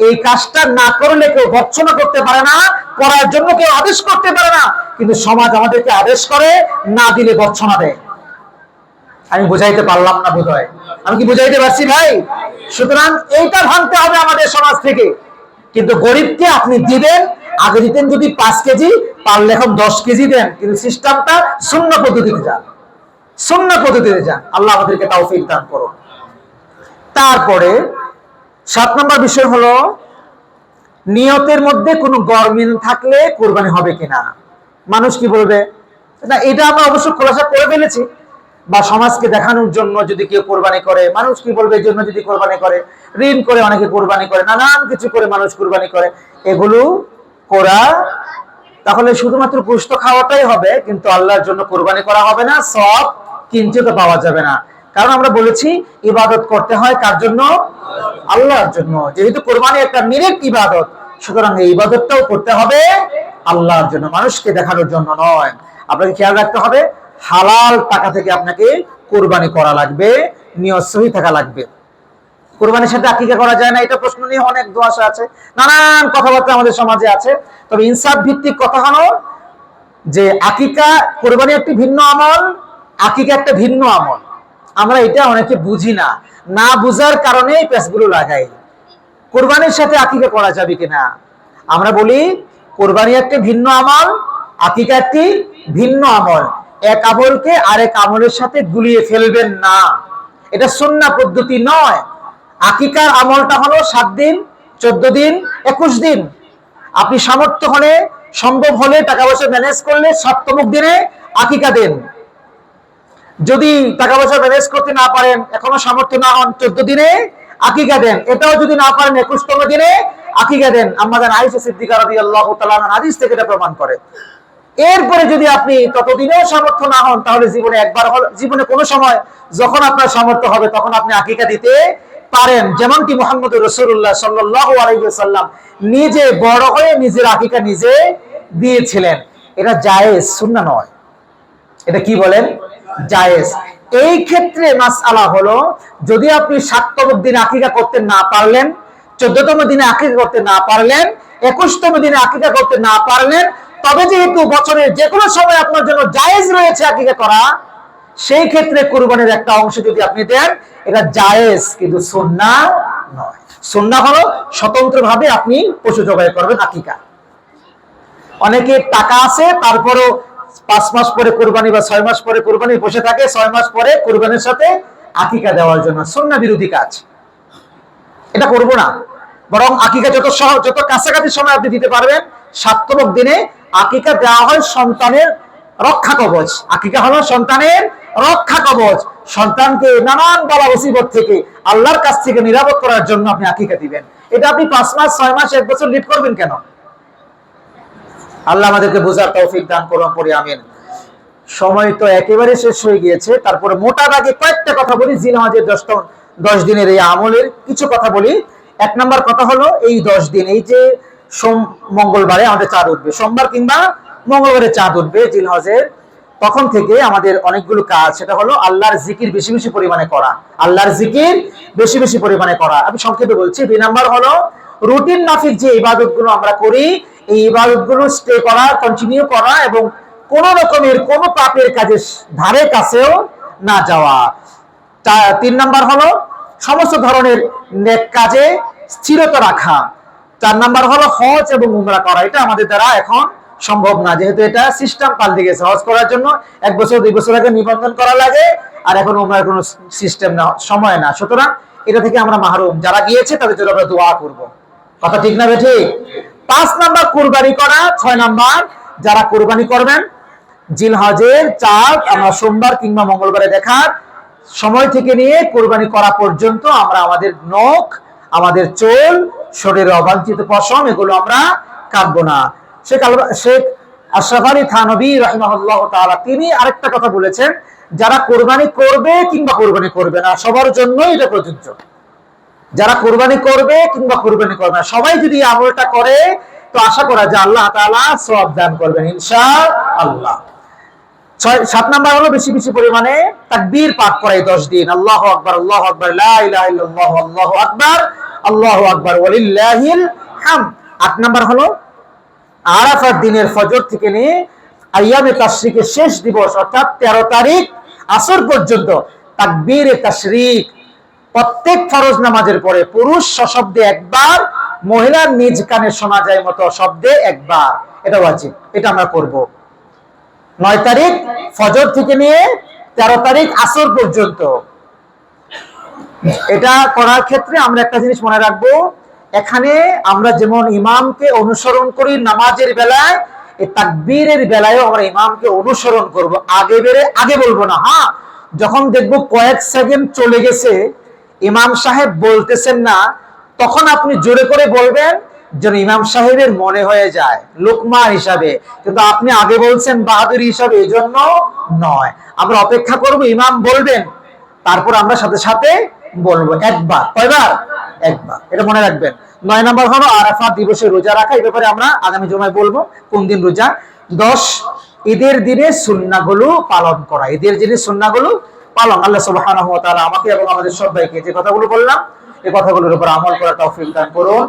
এই কাজটা না করলে কেউ বর্ছনা করতে পারে না, করার জন্য কেউ আদেশ করতে পারে না, কিন্তু সমাজ আমাদেরকে আদেশ করে, না দিলে বর্ছনা দেয়। আমি বুঝাইতে পারলাম না বোধহয়? আমি কি বুঝাইতে পারছি ভাই? সুতরাং এইটা ভাঙতে হবে আমাদের সমাজ থেকে। কিন্তু গরিবকে আপনি দিবেন, আগে দিতেন যদি 5 কেজি, পারলে এখন 10 কেজি দেন, কিন্তু সিস্টেমটা সুন্নাহ পদ্ধতিতে যান, সুন্নাহ পদ্ধতিতে যান। আল্লাহ আমাদেরকে তৌফিক দান করুন। তারপরে 7 নম্বর বিষয় হলো, নিয়তের মধ্যে কোনো গরমিল থাকলে কুরবানি হবে কিনা। মানুষ কি বলবে? না, এটা আমরা অবশ্য খোলাসা করে ফেলেছি। বা সমাজকে দেখানোর জন্য যদি কেউ কোরবানি করে, মানুষ কি বলবে এই জন্য যদি কোরবানি করে, ঋণ করে অনেকে কোরবানি করে, নানান কিছু করে মানুষ কোরবানি করে, এগুলো করা তাহলে শুধুমাত্র গোশত খাওয়াটাই হবে, কিন্তু আল্লাহর জন্য কোরবানি করা হবে না, সওয়াব কিঞ্চিত পাওয়া যাবে না। কারণ আমরা বলেছি ইবাদত করতে হয় কার জন্য? আল্লাহর জন্য। যেহেতু কোরবানি একটা নিরেট ইবাদত, সুতরাং এই ইবাদতটাও করতে হবে আল্লাহর জন্য, মানুষকে দেখানোর জন্য নয়। আপনাকে খেয়াল রাখতে হবে, হালাল টাকা থেকে আপনাকে কোরবানি করা লাগবে, নিয়ত সহি থাকা লাগবে। কোরবানির সাথে আকিকা করা যায় না, এটা প্রশ্ন নিয়ে অনেক দোয়াশা আছে, নানান কথাবার্তা আমাদের সমাজে আছে। তবে ইনসাফ ভিত্তিক কথা হলো যে আকিকা, কোরবানি একটি ভিন্ন আমল, আকিকা একটা ভিন্ন আমল। আমরা এটা অনেকে বুঝি না, না বুঝার কারণে এই পেছগুলো লাগাই। কোরবানির সাথে আকিকা করা যাবে কিনা? আমরা বলি কোরবানি একটি ভিন্ন আমল, আকিকা একটি ভিন্ন আমল। এক আমলকে আরেক আমলের সাথে গুলিয়ে ফেলবেন না, এটা সুন্নাহ পদ্ধতি নয়। আকিকার আমলটা হলো 7 দিন, 14 দিন, 21 দিন। আপনি সামর্থ্য হলে, সম্ভব হলে, টাকা পয়সা ম্যানেজ করলে 7তম দিনে আকিকা দেন। যদি টাকা পয়সা ম্যানেজ করতে না পারেন, এখনো সামর্থ্য না হন, 14 দিনে আকিকা দেন। এটাও যদি না পারেন 21তম দিনে আকিকা দেন। আমাদের আয়েশা সিদ্দিকা রাদিয়াল্লাহু তাআলা হাদিস থেকে এটা প্রমাণ করে। এরপরে যদি আপনি ততদিনেও সামর্থ্য না হন, তাহলে জীবনে একবার জীবনে কোনো সময় যখন আপনার সামর্থ্য হবে তখন আপনি আকিকা দিতে পারেন। যেমনটি মুহাম্মদুর রাসূলুল্লাহ সাল্লাল্লাহু আলাইহি ওয়াসাল্লাম নিজে বড় হয়ে নিজের আকিকা নিজে দিয়েছিলেন। এটা জায়েজ, সুন্নাহ নয়। এটা কি বলেন? জায়েজ। এই ক্ষেত্রে মাসআলা হলো, যদি আপনি 7তম দিনে আকিকা করতে না পারলেন, 14তম দিনে আকিকা করতে না পারলেন, 21তম দিনে আকিকা করতে না পারলেন, তবে যেহেতু বছরের যে কোনো সময় আপনার জন্য জায়েজ রয়েছে আকিকা করা, সেই ক্ষেত্রে কুরবানির একটা অংশ যদি আপনি দেন, এটা জায়েজ, কিন্তু সুন্নাহ নয়। সুন্নাহ হলো স্বতন্ত্রভাবে আপনি পশু জবাই করবেন আকিকা। অনেকে টাকা আছে, তারপরও 5 মাস পরে কুরবানি বা 6 মাস পরে কুরবানি বসে থাকে, 6 মাস পরে কুরবানির সাথে আকিকা দেওয়ার জন্য। সুন্নাহ বিরোধী কাজ, এটা করব না। বরং আকিকা যত সহজ, যত কাছাকাছি সময় আপনি দিতে পারবেন। 7তম দিনে আকিকা দেওয়া হয় সন্তানের রক্ষা কবচ। আকিকা হলো সন্তানের রক্ষা কবচ। সন্তানকে নানান বালা মুসিবত থেকে, আল্লাহর কাছ থেকে নিরাপদ করার জন্য আপনি আকিকা দিবেন। এটা আপনি 5 মাস, 6 মাস, 1 বছর লিড করবেন কেন? আল্লাহ আমাদেরকে বোঝার তৌফিক দান করুন, পড়ি আমিন। সময় তো একেবারে শেষ হয়ে গিয়েছে, তারপরে মোটা দাগে কয়েকটা কথা বলি জিলহজের 10 দিনের এই আমলের কিছু কথা বলি। 1 নম্বর কথা হলো, এই 10 দিন, এই যে মঙ্গলবারে আমাদের চাঁদ উঠবে, সোমবার কিংবা মঙ্গলবারে চাঁদ উঠবে জিলহজের, তখন থেকে আমাদের অনেকগুলো কাজ। সেটা হলো আল্লাহর জিকির বেশি বেশি পরিমাণে করা। আল্লাহর জিকির বেশি বেশি পরিমাণে করা। আমি সংক্ষেপে বলছি। 2 নম্বর হলো রুটিন মাফিক যে ইবাদতগুলো আমরা করি, এই ইবাদতগুলো স্টে করা, কন্টিনিউ করা, এবং কোন রকমের কোন পাপের কাজে ধারে কাছেও না যাওয়া। 3 নম্বর হলো সমস্ত ধরনের নেক কাজে স্থিরতা রাখা। 4 নম্বর হলো হজ এবং উমরা করা। এটা আমাদের দ্বারা এখন সম্ভব না, যেহেতু এটা সিস্টেম পাল্টে গেছে। হজ করার জন্য 1 বছর 2 বছর আগে নিবন্ধন করা লাগে, আর এখন উমরার কোনো সিস্টেম না, সময় না। সুতরাং এটা থেকে আমরা মাহরুম। যারা গিয়েছে তাদের জন্য আমরা দোয়া করব। কথা ঠিক না ঠিক? 5 নম্বর কুরবানি করা। 6 নম্বর যারা কুরবানি করবেন, জিলহজের চাঁদ আমরা সোমবার কিংবা মঙ্গলবারে দেখার সময় থেকে নিয়ে কুরবানি করা পর্যন্ত আমরা আমাদের নখ, আমাদের চুল, শরীরের অবাঞ্ছিত পশম, এগুলো আমরা কাটবো না। শেখ আশরাফ আলী থানভী রাহিমাহুল্লাহ তাআলা তিনি আরেকটা কথা বলেছেন, যারা কুরবানি করবে কিংবা কুরবানি করবে না, সবার জন্য এটা প্রযোজ্য। যারা কুরবানি করবে কিংবা কুরবানি করবে না, সবাই যদি আমলটা করে, তো আশা করা যায় আল্লাহ তাআলা সওয়াব দান করবেন ইনশাআল্লাহ। 7 নাম্বার হলো বেশি বেশি পরিমাণে তাকবীর পাঠ করা এই 10 দিন। আল্লাহু আকবার, আল্লাহু আকবার, লা ইলাহা ইল্লাল্লাহ, আল্লাহু আকবার, আল্লাহু আকবার, ওয়ালিল্লাহিল হামদ। 8 নাম্বার হলো আরাফার দিনের ফজর থেকে নিয়ে আইয়ামে তাশরিকের শেষ দিবস অর্থাৎ 13 তারিখ আসর পর্যন্ত তাকবীরে তাশরিক। প্রত্যেক ফরজ নামাজের পরে পুরুষ সশব্দে একবার, মহিলার নিজ কানে শোনা যায় মতো শব্দে একবার। এটা ওয়াজিব, এটা আমরা করব। 9 তারিখ ফজর থেকে নিয়ে 13 তারিখ আসর পর্যন্ত। এটা করার ক্ষেত্রে আমরা একটা জিনিস মনে রাখবো, এখানে আমরা যেমন ইমামকে অনুসরণ করি নামাজের বেলায়, এই তাকবীরের বেলায়ও আমরা ইমামকে অনুসরণ করব। আগে বলবো না। হ্যাঁ, যখন দেখবো কয়েক সেকেন্ড চলে গেছে, ইমাম সাহেব বলতেছেন না, তখন আপনি জোরে করে বলবেন যেন ইমাম সাহেবের মনে হয়ে যায় লোকমা হিসাবে, কিন্তু আপনি আগে বলছেন বাহাদুরি হিসাবে, এই জন্য নয়। আমরা অপেক্ষা করব, ইমাম বলবেন, তারপর আমরা সাথে সাথে বলবো। একবার, কয়বার? একবার। এটা মনে রাখবেন। 9 নম্বর হলো আরাফা দিবসে রোজা রাখা। এই ব্যাপারে আমরা আগামী জুমায় বলবো কোন দিন রোজা। 10 ঈদের দিনে সুন্নাহগুলো পালন করা। ঈদের দিনে সুন্নাহগুলো পালন। আল্লাহ সুবহানাহু ওয়া তাআলা আমাকে এবং আমাদের সবাইকে যে কথাগুলো বললাম, এই কথাগুলোর উপর আমল করার তৌফিক দান করুন।